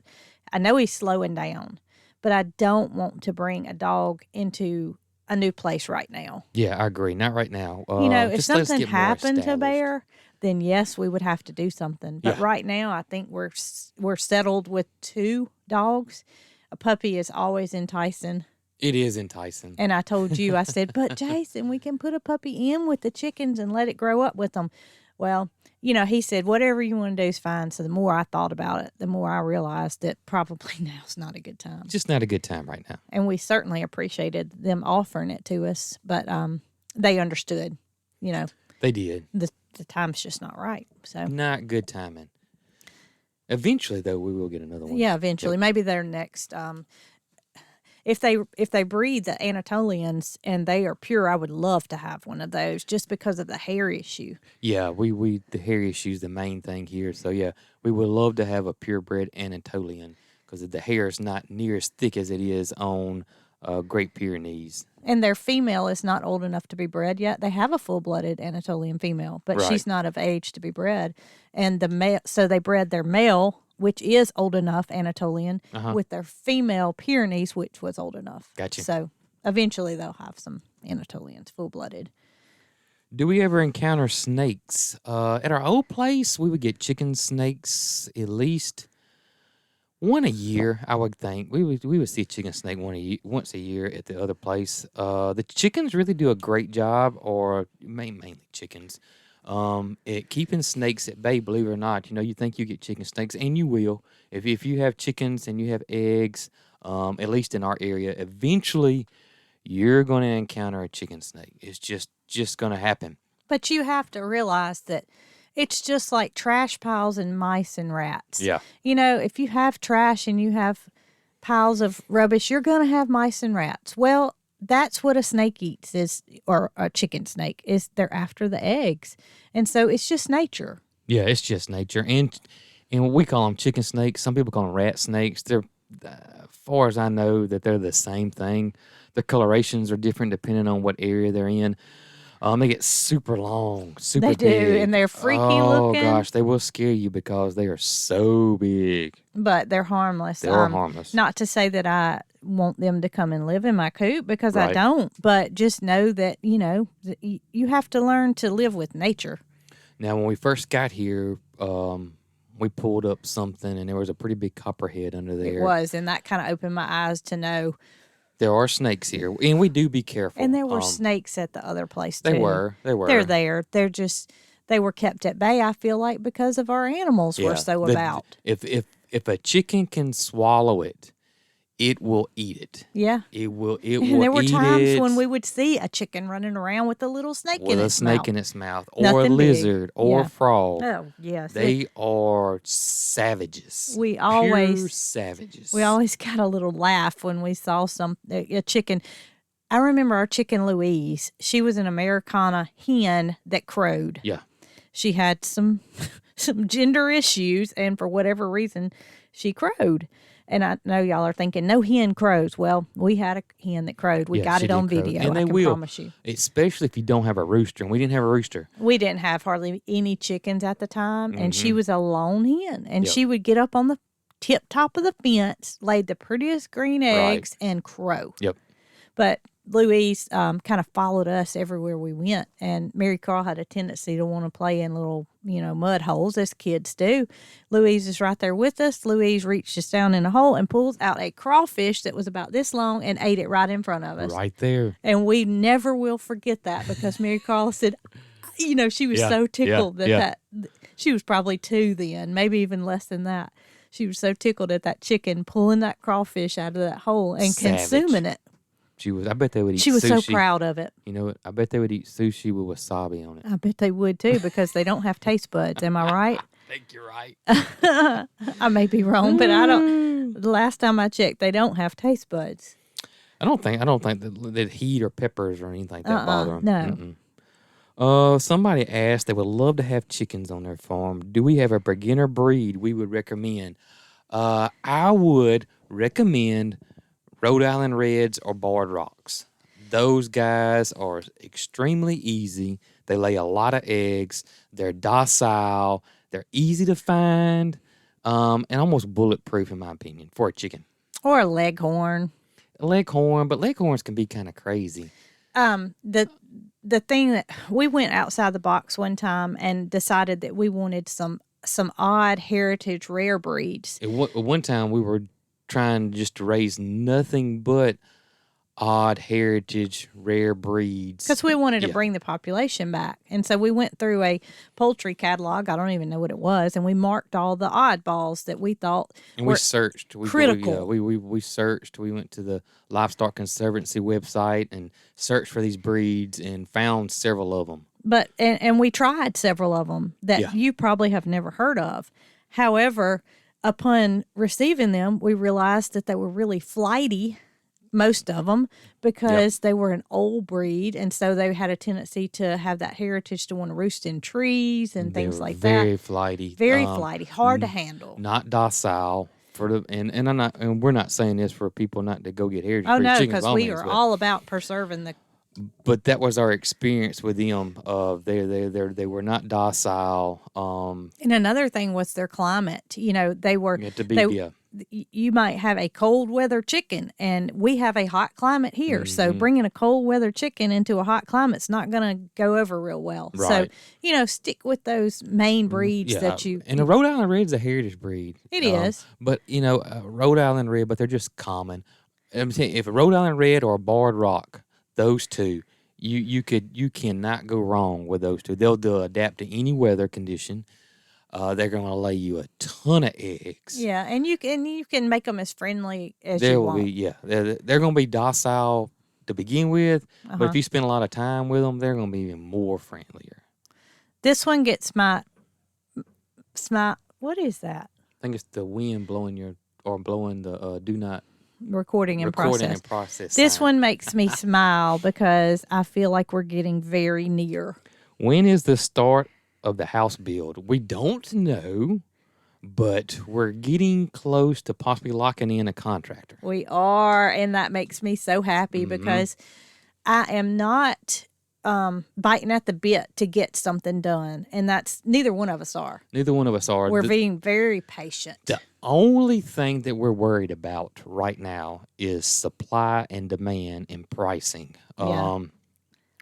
I know he's slowing down. But I don't want to bring a dog into a new place right now. Yeah, I agree. Not right now. If something happened to Bear, then yes, we would have to do something. But right now, I think we're settled with 2 dogs. A puppy is always enticing. It is enticing. And I told you, I said, but Jason, we can put a puppy in with the chickens and let it grow up with them. Well, he said, whatever you want to do is fine. So the more I thought about it, the more I realized that probably now's not a good time. Just not a good time right now. And we certainly appreciated them offering it to us, but they understood, They did. The time's just not right. So not good timing. Eventually, though, we will get another one. Yeah, eventually. Yep. Maybe they're next. If they breed the Anatolians and they are pure, I would love to have one of those just because of the hair issue. Yeah, the hair issue is the main thing here. So yeah, we would love to have a purebred Anatolian because the hair is not near as thick as it is on Great Pyrenees. And their female is not old enough to be bred yet. They have a full-blooded Anatolian female, but Right. she's not of age to be bred. And the male, so they bred their male, which is old enough Anatolian, with their female Pyrenees, which was old enough. Gotcha. So eventually they'll have some Anatolians, full-blooded. Do we ever encounter snakes? At our old place, we would get chicken snakes at least one a year, I would think. We would see a chicken snake once a year at the other place. The chickens really do a great job, or mainly chickens, at keeping snakes at bay, believe it or not. You think you get chicken snakes, and you will. If you have chickens and you have eggs, at least in our area, eventually you're going to encounter a chicken snake. It's just going to happen. But you have to realize that it's just like trash piles and mice and rats. Yeah. If you have trash and you have piles of rubbish, you're going to have mice and rats. Well, that's what a snake eats or a chicken snake is. They're after the eggs. And so it's just nature. Yeah, it's just nature. And we call them chicken snakes. Some people call them rat snakes. They're, as far as I know, that they're the same thing. The colorations are different depending on what area they're in. They get super long, super They big. do, and they're freaky looking. Oh, gosh, they will scare you because they are so big. But they're harmless. They are harmless. Not to say that I want them to come and live in my coop, because I Right. don't. But just know that, you have to learn to live with nature. Now, when we first got here, we pulled up something, and there was a pretty big copperhead under there. It was, and that kind of opened my eyes to know. There are snakes here, and we do be careful. And there were snakes at the other place, too. They were. They're there. They were kept at bay, I feel like, because of our animals were so about. If a chicken can swallow it, it will eat it. Yeah. It will And there were eat times it when we would see a chicken running around with a little snake with in a its snake mouth. in its mouth, or Nothing a big. lizard, or Yeah. a frog. Oh, yes. They are savages. We Pure always- savages. We always got a little laugh when we saw a chicken. I remember our chicken Louise. She was an Americana hen that crowed. Yeah. She had some gender issues, and for whatever reason, she crowed. And I know y'all are thinking, no hen crows. Well, we had a hen that crowed. We Yeah, got she it on did crow. video. And I they can will. promise you. Especially if you don't have a rooster, and we didn't have a rooster. We didn't have hardly any chickens at the time, and she was a lone hen. And Yep. she would get up on the tip top of the fence, laid the prettiest green eggs, and crow. Yep. But Louise kind of followed us everywhere we went, and Marycarl had a tendency to want to play in little, mud holes, as kids do. Louise is right there with us. Louise reached us down in a hole and pulls out a crawfish that was about this long and ate it right in front of us. Right there. And we never will forget that, because Marycarl said, she was Yeah, so tickled yeah. that she was probably 2 then, maybe even less than that. She was so tickled at that chicken pulling that crawfish out of that hole and Savage. consuming it. She was. I bet they would eat. She was sushi. so proud of it. You know what? I bet they would eat sushi with wasabi on it. I bet they would too, because they don't have taste buds. Am I right? I think you're right. I may be wrong, but I don't. The last time I checked, they don't have taste buds. I don't think that heat or peppers or anything like that bother them. no. Somebody asked they would love to have chickens on their farm. Do we have a beginner breed we would recommend? I would recommend Rhode Island Reds or Barred Rocks. Those guys are extremely easy. They lay a lot of eggs. They're docile. They're easy to find, and almost bulletproof, in my opinion, for a chicken. Or a leghorn. A leghorn, but leghorns can be kind of crazy. The thing that we went outside the box one time and decided that we wanted some odd heritage rare breeds. At one time, we were trying just to raise nothing but odd heritage rare breeds. Because we wanted to Yeah. bring the population back. And so we went through a poultry catalog. I don't even know what it was. And we marked all the oddballs that we thought And were we searched. critical. We searched. We went to the Livestock Conservancy website and searched for these breeds and found several of them. But and we tried several of them that Yeah. you probably have never heard of. However, upon receiving them, we realized that they were really flighty, most of them, because they were an old breed, and so they had a tendency to have that heritage to want to roost in trees and They things were like very that. flighty. Very flighty, hard to handle. Not docile. and we're not saying this for people not to go get heritage Oh breed no, chickens. because we are all about preserving the. But that was our experience with them. They were not docile. And another thing was their climate. You know, they were. You had to be You might have a cold weather chicken, and we have a hot climate here. So bringing a cold weather chicken into a hot climate's not going to go over real well. Right. So stick with those main breeds that you. And the Rhode Island Red's a heritage breed. It is. But Rhode Island Red, but they're just common. I'm saying if a Rhode Island Red or a Barred Rock, those two, you cannot go wrong with those two. They'll adapt to any weather condition. They're going to lay you a ton of eggs. Yeah, and you can make them as friendly as They you will want. they're going to be docile to begin with, but if you spend a lot of time with them, they're going to be even more friendlier. This one gets my. What is that? I think it's the wind blowing the do not Recording and process. This sign. one makes me smile because I feel like we're getting very near. When is the start of the house build? We don't know, but we're getting close to possibly locking in a contractor. We are, and that makes me so happy because I am not biting at the bit to get something done, and that's neither one of us are. Neither one of us are. We're being very patient. The only thing that we're worried about right now is supply and demand and pricing. Yeah.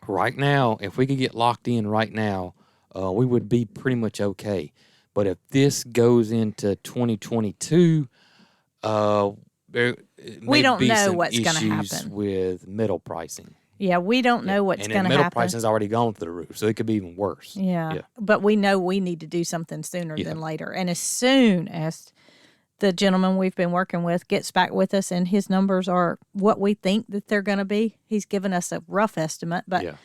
Right now, if we could get locked in right now, we would be pretty much okay. But if this goes into 2022, we don't know what's going to happen with metal pricing. Yeah, we don't know what's going to happen. Metal pricing's already gone through the roof, so it could be even worse. Yeah. But we know we need to do something sooner than later. And as soon as the gentleman we've been working with gets back with us and his numbers are what we think that they're going to be, he's given us a rough estimate, but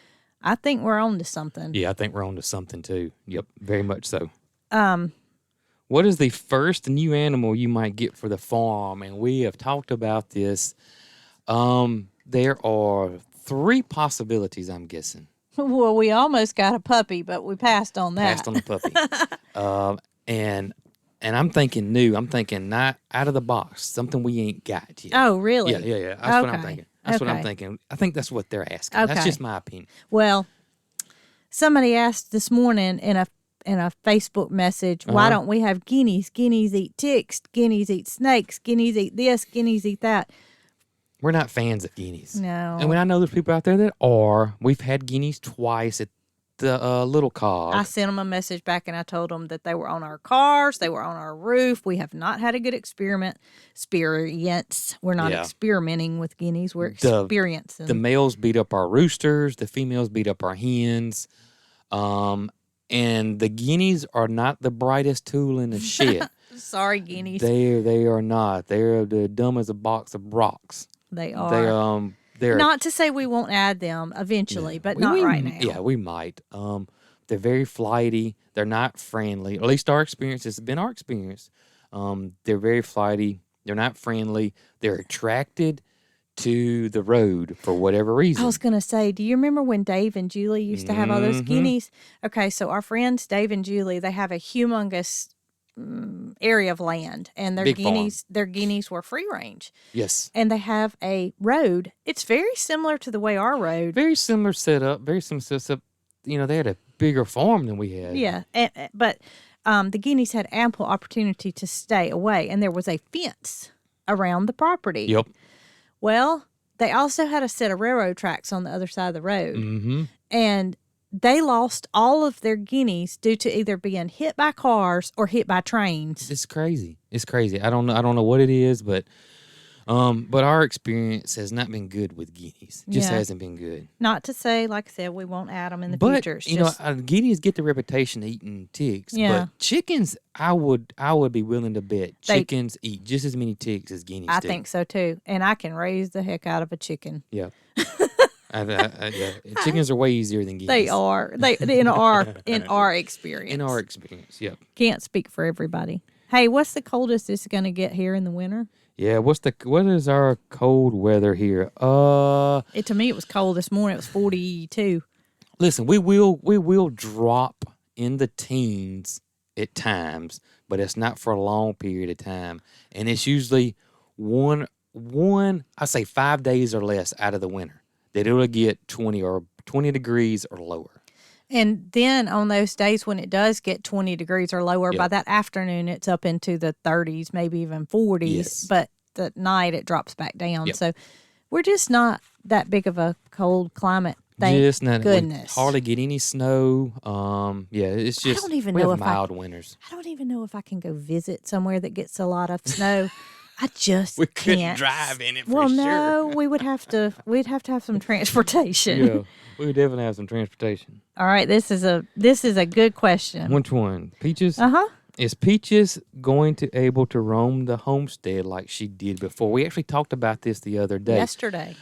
I think we're on to something. Yeah, I think we're on to something too. Yep, very much so. What is the first new animal you might get for the farm? And we have talked about this. There are 3 possibilities, I'm guessing. Well, we almost got a puppy, but we passed on that. Passed on the puppy. And I'm thinking new. I'm thinking not out of the box, something we ain't got yet. Oh, really? Yeah. That's what I'm thinking. That's what I'm thinking. I think that's what they're asking. Okay. That's just my opinion. Well, somebody asked this morning in a Facebook message, why don't we have guineas? Guineas eat ticks. Guineas eat snakes. Guineas eat this. Guineas eat that. We're not fans of guineas. No. And when I know there's people out there that are, we've had guineas twice at the little cog. I sent them a message back and I told them that they were on our cars, they were on our roof. We have not had a good experience. We're not experimenting with guineas. We're experiencing. The males beat up our roosters. The females beat up our hens. And the guineas are not the brightest tool in the shed. Sorry, guineas. They are not. They're the dumb as a box of rocks. They are. They're not to say we won't add them eventually, but not right now. Yeah, we might. They're very flighty. They're not friendly. At least our experience has been our experience. They're very flighty. They're not friendly. They're attracted to the road for whatever reason. I was going to say, do you remember when Dave and Julie used to have all those guineas? Okay, so our friends Dave and Julie, they have a humongous area of land, and their guineas were free range. Yes. And they have a road. It's very similar to the way our road. Very similar setup. Very similar setup. You know, they had a bigger farm than we had. Yeah, but the guineas had ample opportunity to stay away, and there was a fence around the property. Yep. Well, they also had a set of railroad tracks on the other side of the road, and they lost all of their guineas due to either being hit by cars or hit by trains. It's crazy. I don't know what it is, but our experience has not been good with guineas. Just hasn't been good. Not to say, like I said, we won't add them in the future. But guineas get the reputation of eating ticks. Yeah. But chickens, I would be willing to bet chickens eat just as many ticks as guineas do. I think so too, and I can raise the heck out of a chicken. Yeah. Chickens are way easier than guineas. They are. They in our experience. In our experience, yep. Can't speak for everybody. Hey, what's the coldest it's going to get here in the winter? Yeah, what is our cold weather here? To me it was cold this morning. It was 42. Listen, we will drop in the teens at times, but it's not for a long period of time. And it's usually I say 5 days or less out of the winter that it'll get 20 degrees or lower. And then on those days when it does get 20 degrees or lower, by that afternoon it's up into the 30s, maybe even 40s. Yes. But at night it drops back down. Yep. So we're just not that big of a cold climate. Thank goodness. We hardly get any snow. It's just I don't even we know have if mild winters. I don't even know if I can go visit somewhere that gets a lot of snow. I just We couldn't can't drive in it for Well, sure. no, we'd have to have some transportation. Yeah, we would definitely have some transportation. All right, this is a good question. Which one? Peaches? Uh-huh. Is Peaches going to able to roam the homestead like she did before? We actually talked about this the other day. Yesterday.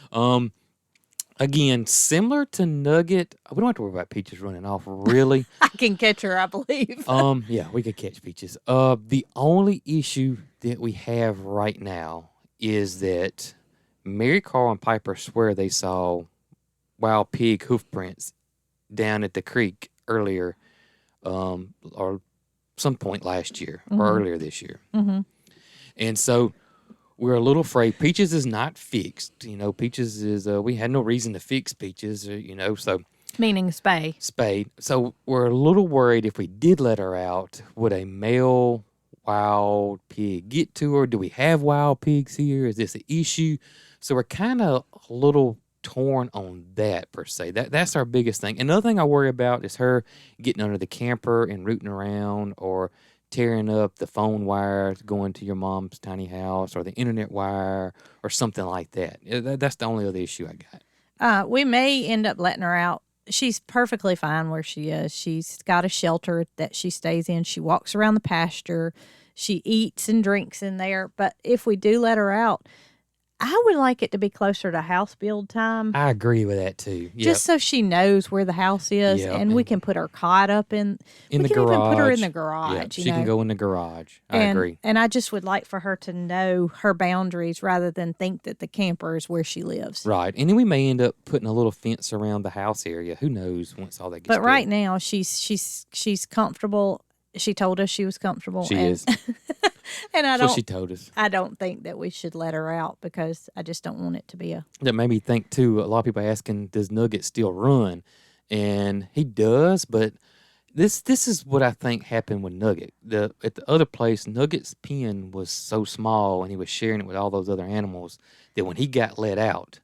Again, similar to Nugget, we don't have to worry about Peaches running off, really. I can catch her, I believe. Yeah, we could catch Peaches. The only issue that we have right now is that Marycarl and Piper swear they saw wild pig hoof prints down at the creek earlier, or some point last year or earlier this year. Mm-hmm. And so we're a little afraid. Peaches is not fixed. Peaches is, we had no reason to fix Peaches, so. Meaning spayed. So we're a little worried if we did let her out, would a male wild pig get to her? Do we have wild pigs here? Is this an issue? So we're kind of a little torn on that, per se. That's our biggest thing. Another thing I worry about is her getting under the camper and rooting around, or tearing up the phone wires going to your mom's tiny house, or the internet wire, or something like that. That's the only other issue I got. We may end up letting her out. She's perfectly fine where she is. She's got a shelter that she stays in. She walks around the pasture. She eats and drinks in there. But if we do let her out, I would like it to be closer to house build time. I agree with that too. Yep. Just so she knows where the house is, Yep. and we can put her cot up in the we can garage. even put her in the garage. Yep. You She know? can go in the garage. I agree. And I just would like for her to know her boundaries rather than think that the camper is where she lives. Right. And then we may end up putting a little fence around the house area. Who knows once all that gets But right built. now she's comfortable. She told us she was comfortable. She and, is. And That's what she told us. I don't think that we should let her out because I just don't want it to be a. That made me think too. A lot of people asking, does Nugget still run? And he does, but this is what I think happened with Nugget. At the other place, Nugget's pen was so small, and he was sharing it with all those other animals, that when he got let out,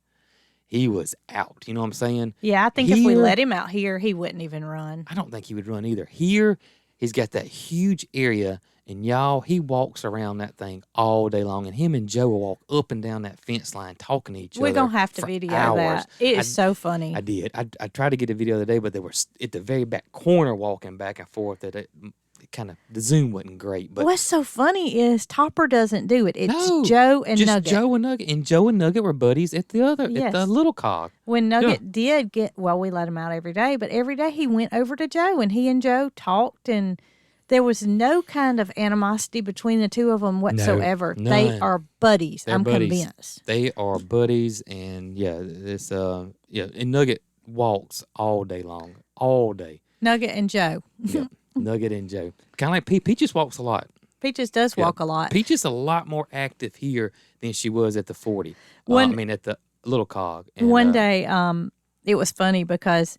he was out. You know what I'm saying? Yeah, I think if we Here- let him out here, he wouldn't even run. I don't think he would run either. Here, he's got that huge area, and y'all, he walks around that thing all day long, and him and Joe will walk up and down that fence line talking to each other. We're going to have to for video hours. that. It is so funny. I did. I tried to get a video the other day, but they were at the very back corner walking back and forth. That the zoom wasn't great. But What's so funny is Topper doesn't do it. It's No, Joe and just Nugget. Joe and Nugget. And Joe and Nugget were buddies at the Yes. little cog. When Nugget did we let him out every day, but every day he went over to Joe and he and Joe talked, and there was no kind of animosity between the two of them whatsoever. They none. are buddies. They're I'm buddies. convinced. They are buddies, and and Nugget walks all day long, all day. Nugget and Joe. Yep. Nugget and Joe, kind of like Peaches walks a lot. Peaches does Yeah. walk a lot. Peaches a lot more active here than she was at the 40. At the little cog. And, One day, it was funny because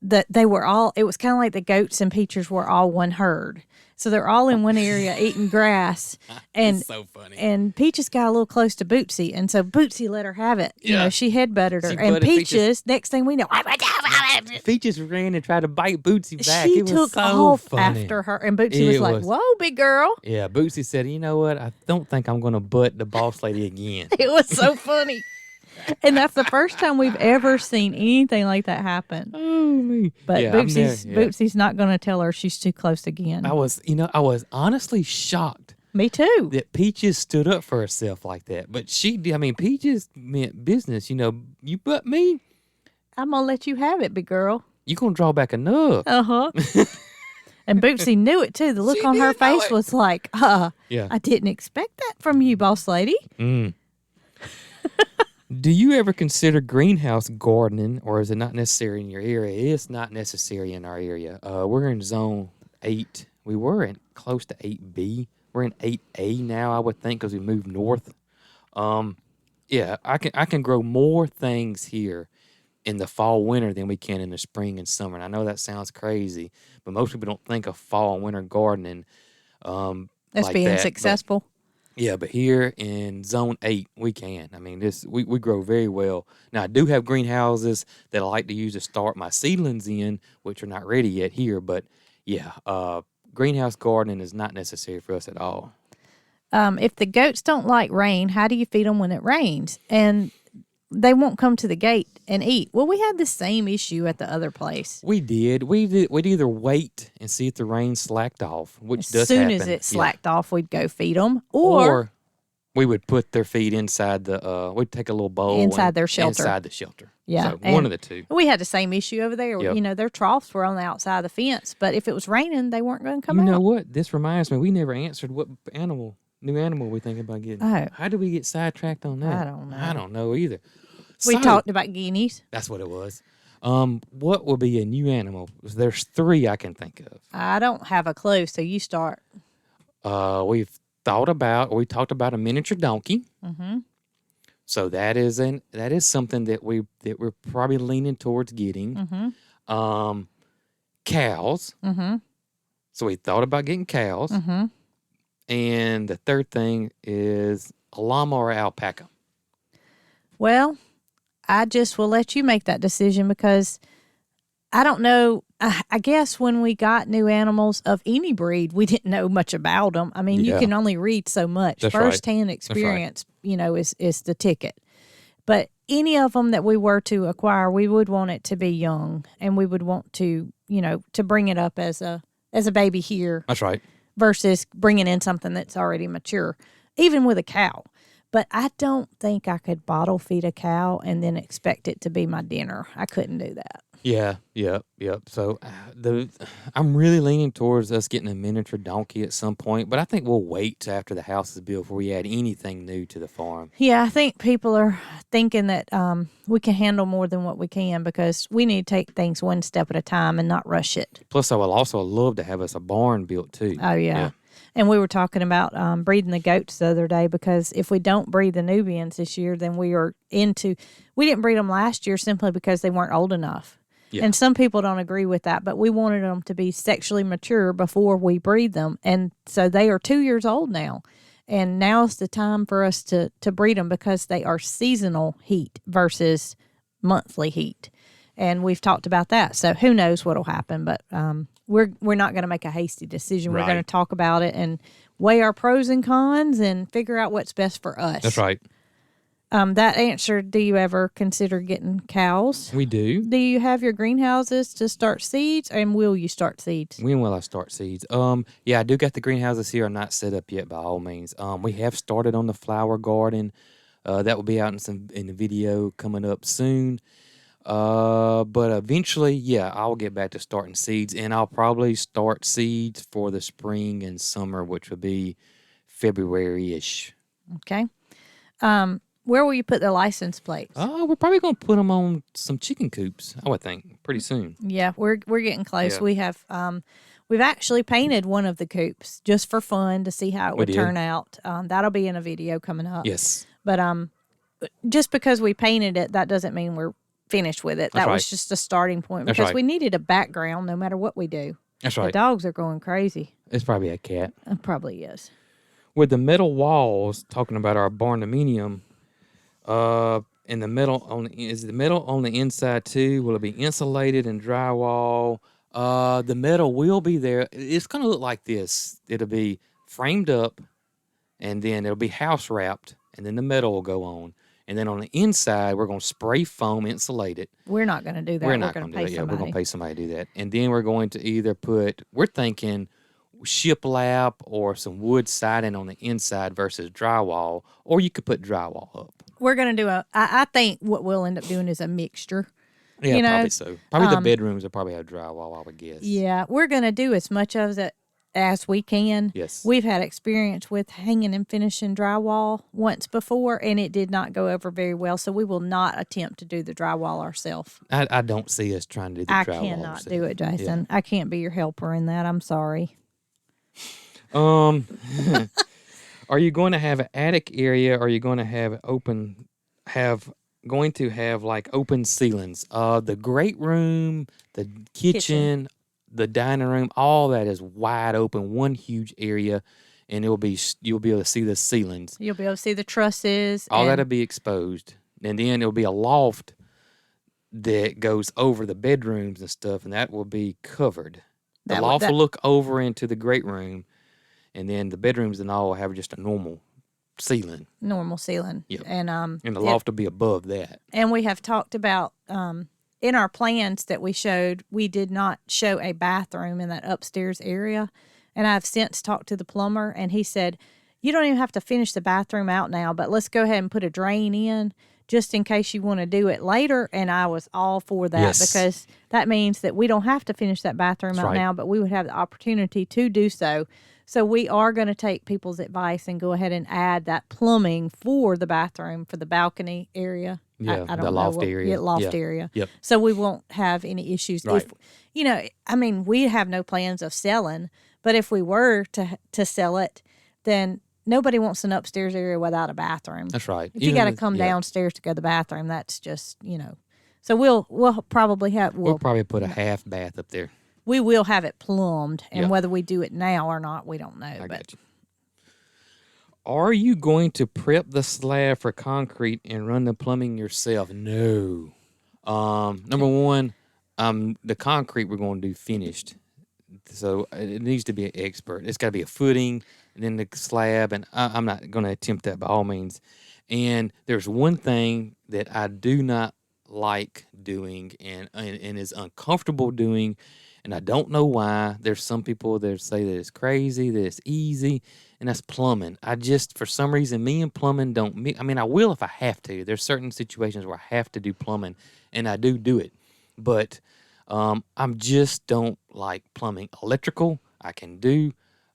they were all. It was kind of like the goats and Peaches were all one herd, so they're all in one area eating grass. And it's so funny. And Peaches got a little close to Bootsy, and so Bootsy let her have it. You Yeah. know, she headbutted her, She and butted Peaches. Peaches. Next thing we know, Peaches ran and tried to bite Bootsy back. she It was took so off funny. after her, and Bootsy was It like, was- "Whoa, big girl!" Yeah, Bootsy said, "You know what? I don't think I'm going to butt the boss lady again." It was so funny, and that's the first time we've ever seen anything like that happen. Oh me! But Yeah, I'm there, Bootsy's not going to tell her she's too close again. I was honestly shocked Me too. that Peaches stood up for herself like that. But she did. I mean, Peaches meant business. You butt me, I'm gonna let you have it, big girl. you gonna draw back enough. Uh-huh. And Bootsy knew it too. The look She on her did know face it. was like, Yeah. I didn't expect that from you, boss lady. Mm. Do you ever consider greenhouse gardening, or is it not necessary in your area? It's not necessary in our area. We're in zone 8. we were in close to 8B. We're in 8A now, I would think, because we moved north. Yeah, I can grow more things here in the fall, winter than we can in the spring and summer. And I know that sounds crazy, but most people don't think of fall and winter gardening As like being that. successful. Yeah, but here in Zone 8, we can. I mean, we grow very well. Now, I do have greenhouses that I like to use to start my seedlings in, which are not ready yet here. But, yeah, greenhouse gardening is not necessary for us at all. If the goats don't like rain, how do you feed them when it rains? And they won't come to the gate and eat. Well, we had the same issue at the other place. We did. We'd either wait and see if the rain slacked off, which does As soon happen. as it slacked off, we'd go feed them. Or we would put their feet inside we'd take a little bowl. Inside their shelter. Inside the shelter. Yeah. So one of the two. We had the same issue over there. Yep. You know, their troughs were on the outside of the fence, but if it was raining, they weren't going to come You out. know what? This reminds me, we never answered what new animal we thinking about getting. Oh. How did we get sidetracked on that? I don't know. I don't know either. We So, talked about guineas. That's what it was. What would be a new animal? There's 3 I can think of. I don't have a clue, so you start. We talked about a miniature donkey. Mm-hmm. So that is something that we're probably leaning towards getting. Mm-hmm. Cows. Mm-hmm. So we thought about getting cows. Mm-hmm. And the third thing is a llama or alpaca. Well, I just will let you make that decision because I don't know. I guess when we got new animals of any breed, we didn't know much about them. I mean, you Yeah. can only read so much. That's right. Firsthand experience, is the ticket. But any of them that we were to acquire, we would want it to be young, and we would want to, to bring it up as a baby here That's right. versus bringing in something that's already mature, even with a cow. But I don't think I could bottle feed a cow and then expect it to be my dinner. I couldn't do that. Yeah, yep. So I'm really leaning towards us getting a miniature donkey at some point, but I think we'll wait till after the house is built before we add anything new to the farm. Yeah, I think people are thinking that we can handle more than what we can because we need to take things one step at a time and not rush it. Plus, I will also love to have us a barn built too. Oh, yeah. And we were talking about breeding the goats the other day because if we don't breed the Nubians this year, then we didn't breed them last year simply because they weren't old enough. Yeah. And some people don't agree with that, but we wanted them to be sexually mature before we breed them. And so they are 2 years old now. And now's the time for us to breed them because they are seasonal heat versus monthly heat. And we've talked about that. So who knows what will happen, but we're not going to make a hasty decision. Right. We're going to talk about it and weigh our pros and cons and figure out what's best for us. That's right. That answer, do you ever consider getting cows? We do. Do you have your greenhouses to start seeds, and will you start seeds? When will I start seeds? Yeah, I do got the greenhouses here. Are not set up yet by all means. We have started on the flower garden. That will be out in the video coming up soon. But eventually, yeah, I'll get back to starting seeds, and I'll probably start seeds for the spring and summer, which would be February-ish. Okay. Where will you put the license plates? We're probably going to put them on some chicken coops, I would think, pretty soon. Yeah, we're getting close. Yeah. We have we've actually painted one of the coops just for fun to see how it would turn out. That'll be in a video coming up. Yes. But just because we painted it, that doesn't mean we're finished with it. That's That was right. just a starting point That's because right. we needed a background no matter what we do. That's The right. dogs are going crazy. It's probably a cat. It probably is. With the metal walls, talking about our barn dominium, in the metal is the metal on the inside too? Will it be insulated and drywall? The metal will be there. It's going to look like this. It'll be framed up, and then it'll be house wrapped, and then the metal will go on. And then on the inside, we're going to spray foam insulate it. We're not going to do that. We're not going going to to do pay that. Yeah, we're going somebody. to pay somebody to do that. And then we're going to either we're thinking shiplap or some wood siding on the inside versus drywall, or you could put drywall up. We're going to do I think what we'll end up doing is a mixture. Yeah, probably so. Probably the bedrooms will probably have drywall, I would guess. Yeah, we're going to do as much of it as we can. Yes. We've had experience with hanging and finishing drywall once before, and it did not go over very well, so we will not attempt to do the drywall ourselves. I don't see us trying to do the I drywall cannot ourselves. do it, Jason. I can't be your helper in that. I'm sorry. Are you going to have an attic area? Or are you going to have like open ceilings? The great room, the kitchen, the dining room, all that is wide open, one huge area, and you'll be able to see the ceilings. You'll be able to see the trusses. All that'll be exposed, and then it'll be a loft that goes over the bedrooms and stuff, and that will be covered. The loft will look over into the great room, and then the bedrooms and all will have just a normal ceiling. Yep. And the loft will be above that. And we have talked about in our plans that we showed, we did not show a bathroom in that upstairs area. And I've since talked to the plumber, and he said, you don't even have to finish the bathroom out now, but let's go ahead and put a drain in just in case you want to do it later. And I was all for that because that means that we don't have to finish that bathroom out now, but we would have the opportunity to do so. So we are going to take people's advice and go ahead and add that plumbing for the bathroom, for the balcony area. Yeah, I don't the loft area. Yeah, loft area. Yep. So we won't have any issues. Right. If, we have no plans of selling, but if we were to sell it, then nobody wants an upstairs area without a bathroom. That's right. If you got to come downstairs to go to the bathroom, that's just, So we'll probably have... We'll probably put a half bath up there. We will have it plumbed, and whether we do it now or not, we don't know. I got you. Are you going to prep the slab for concrete and run the plumbing yourself? No. Number one, the concrete we're going to do finished. So it needs to be an expert. It's got to be a footing and then the slab, and I'm not going to attempt that by all means. And there's one thing that I do not like doing and is uncomfortable doing, and I don't know why. There's some people that say that it's crazy, that it's easy, and that's plumbing. for some reason, me and plumbing don't mix. I mean, I will if I have to. There's certain situations where I have to do plumbing, and I do it. But I just don't like plumbing. Electrical, I can do.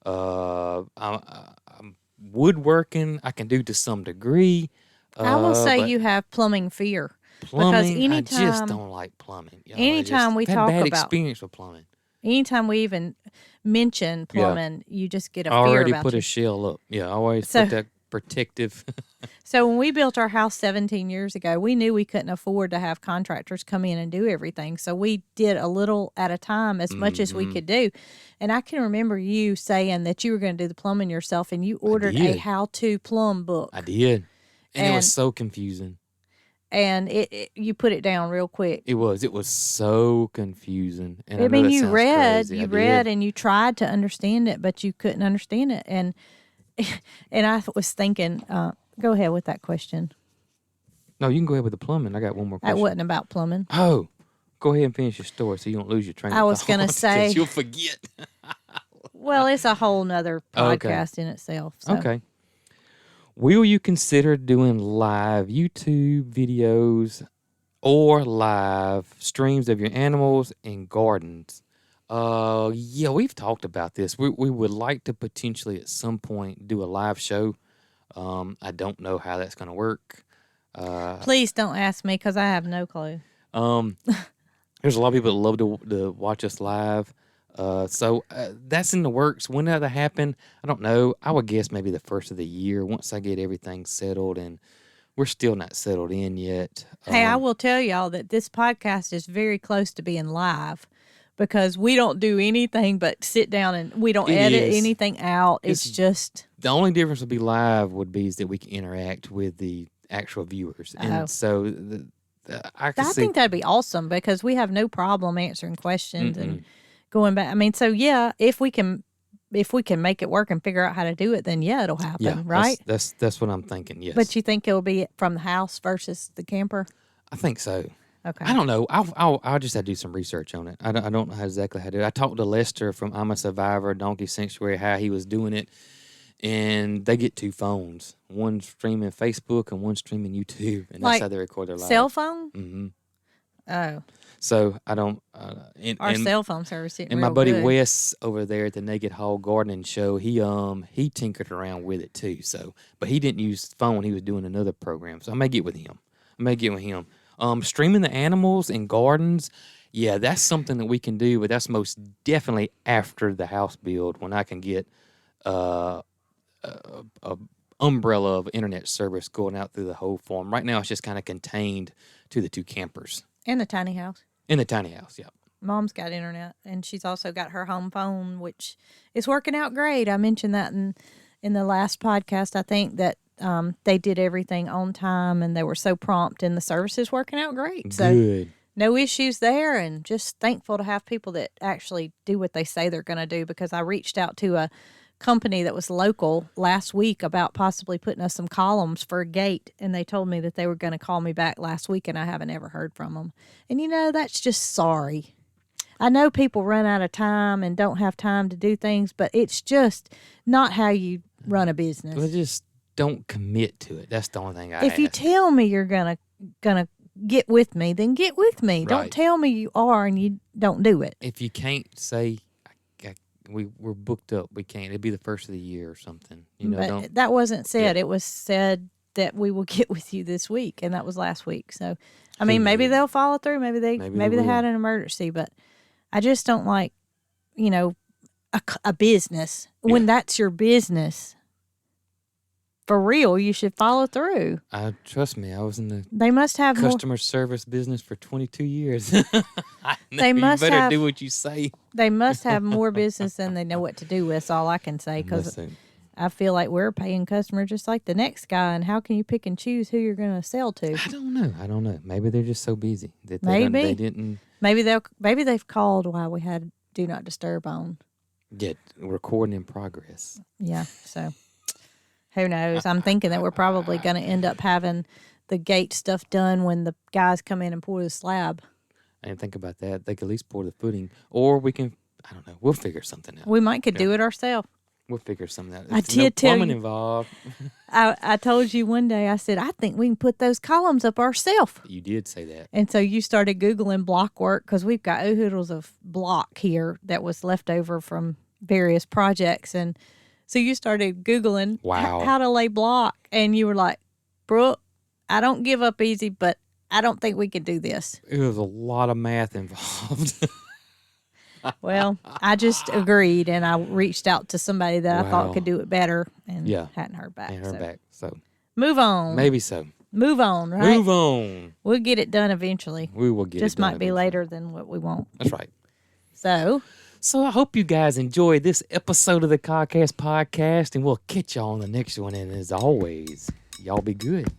I'm woodworking, I can do to some degree. I will say you have plumbing fear. Plumbing, I just don't like plumbing. Anytime we talk bad about experience with plumbing. Anytime we even mention plumbing, you just get a fear already about put you. A shell up. Yeah, I always put that protective. So when we built our house 17 years ago, we knew we couldn't afford to have contractors come in and do everything. So we did a little at a time, as much as we could do. And I can remember you saying that you were going to do the plumbing yourself, and you ordered a how-to plumb book. I did. And it was so confusing. And you put it down real quick. It was so confusing. And I mean, you read did. and you tried to understand it, but you couldn't understand it. And I was thinking, go ahead with that question. No, you can go ahead with the plumbing. I got one more question. That wasn't about plumbing. Oh, go ahead and finish your story so you don't lose your train of thought. I was going to say. You'll forget. Well, it's a whole nother podcast in itself. So. Okay. Will you consider doing live YouTube videos or live streams of your animals and gardens? Yeah, we've talked about this. We would like to potentially at some point do a live show. I don't know how that's going to work. Please don't ask me because I have no clue. There's a lot of people that love to watch us live. So that's in the works. When that'll happen, I don't know. I would guess maybe the first of the year once I get everything settled, and we're still not settled in yet. Hey, I will tell y'all that this podcast is very close to being live because we don't do anything but sit down and we don't edit anything out. It's just... The only difference would be live would be is that we can interact with the actual viewers. And so I think that'd be awesome because we have no problem answering questions and going back. I mean, so yeah, if we can make it work and figure out how to do it, then yeah, it'll happen, right? That's what I'm thinking. Yes. But you think it'll be from the house versus the camper? I think so. Okay. I don't know. I'll just have to do some research on it. I don't know exactly how to do it. I talked to Lester from I'm a Survivor, Donkey Sanctuary, how he was doing it, and they get two phones, one streaming Facebook and one streaming YouTube, and that's how they record their live. Cell phone? Mm-hmm. Oh. So I don't. Our cell phone service isn't and real my buddy good. Wes over there at the Naked Hall Gardening Show, he tinkered around with it too. So, but he didn't use the phone. He was doing another program. So I may get with him. Streaming the animals and gardens. Yeah, that's something that we can do, but that's most definitely after the house build when I can get a umbrella of internet service going out through the whole farm. Right now, it's just kind of contained to the 2 campers In the tiny house. in the tiny house. Yeah. Mom's got internet, and she's also got her home phone, which is working out great. I mentioned that in the last podcast. I think that they did everything on time, and they were so prompt, and the service is working out great. So Good. no issues there, and just thankful to have people that actually do what they say they're going to do, because I reached out to a company that was local last week about possibly putting us some columns for a gate, and they told me that they were going to call me back last week, and I haven't ever heard from them. And that's just sorry. I know people run out of time and don't have time to do things, but it's just not how you run a business. Well, just don't commit to it. That's the only thing I If you ask. tell me you're gonna get with me, then get with me. Right. Don't tell me you are and you don't do it. If you can't say we're booked up, we can't. It'd be the first of the year or something. But Don't. that wasn't said. Yeah. It was said that we will get with you this week, and that was last week. So, I mean, maybe they'll follow through. Maybe they will. had an emergency, but I just don't like, a business when that's your business. For real, you should follow through. Trust me, I was in the They must have customer service business for 22 years. They must you better have- do what you say. They must have more business than they know what to do with. That's all I can say, because Listen, I feel like we're a paying customer just like the next guy. And how can you pick and choose who you're going to sell to? I don't know. Maybe they're just so busy that Maybe. they didn't Maybe they've called while we had Do Not Disturb on. get recording in progress. Yeah, so who knows? I'm thinking that we're probably going to end up having the gate stuff done when the guys come in and pour the slab. I didn't think about that. They could at least pour the footing, or we can. I don't know. We'll figure something out. We might could do it ourselves. We'll figure something out. I If no did tell plumbing you. involved. I told you one day, I said, I think we can put those columns up ourselves. You did say that. And so you started Googling block work, because we've got oodles of block here that was left over from various projects. And so you started Googling Wow. how to lay block. And you were like, Brooke, I don't give up easy, but I don't think we can do this. It was a lot of math involved. Well, I just agreed, and I reached out to somebody that I thought Wow. could do it better, and Yeah. hadn't heard back. And her so. back. So Move on. maybe so. Move on, right? Move on. We'll get it done eventually. We will get Just it done might be eventually. later than what we want. That's right. So, I hope you guys enjoyed this episode of the Cogcast podcast, and we'll catch y'all on the next one. And as always, y'all be good.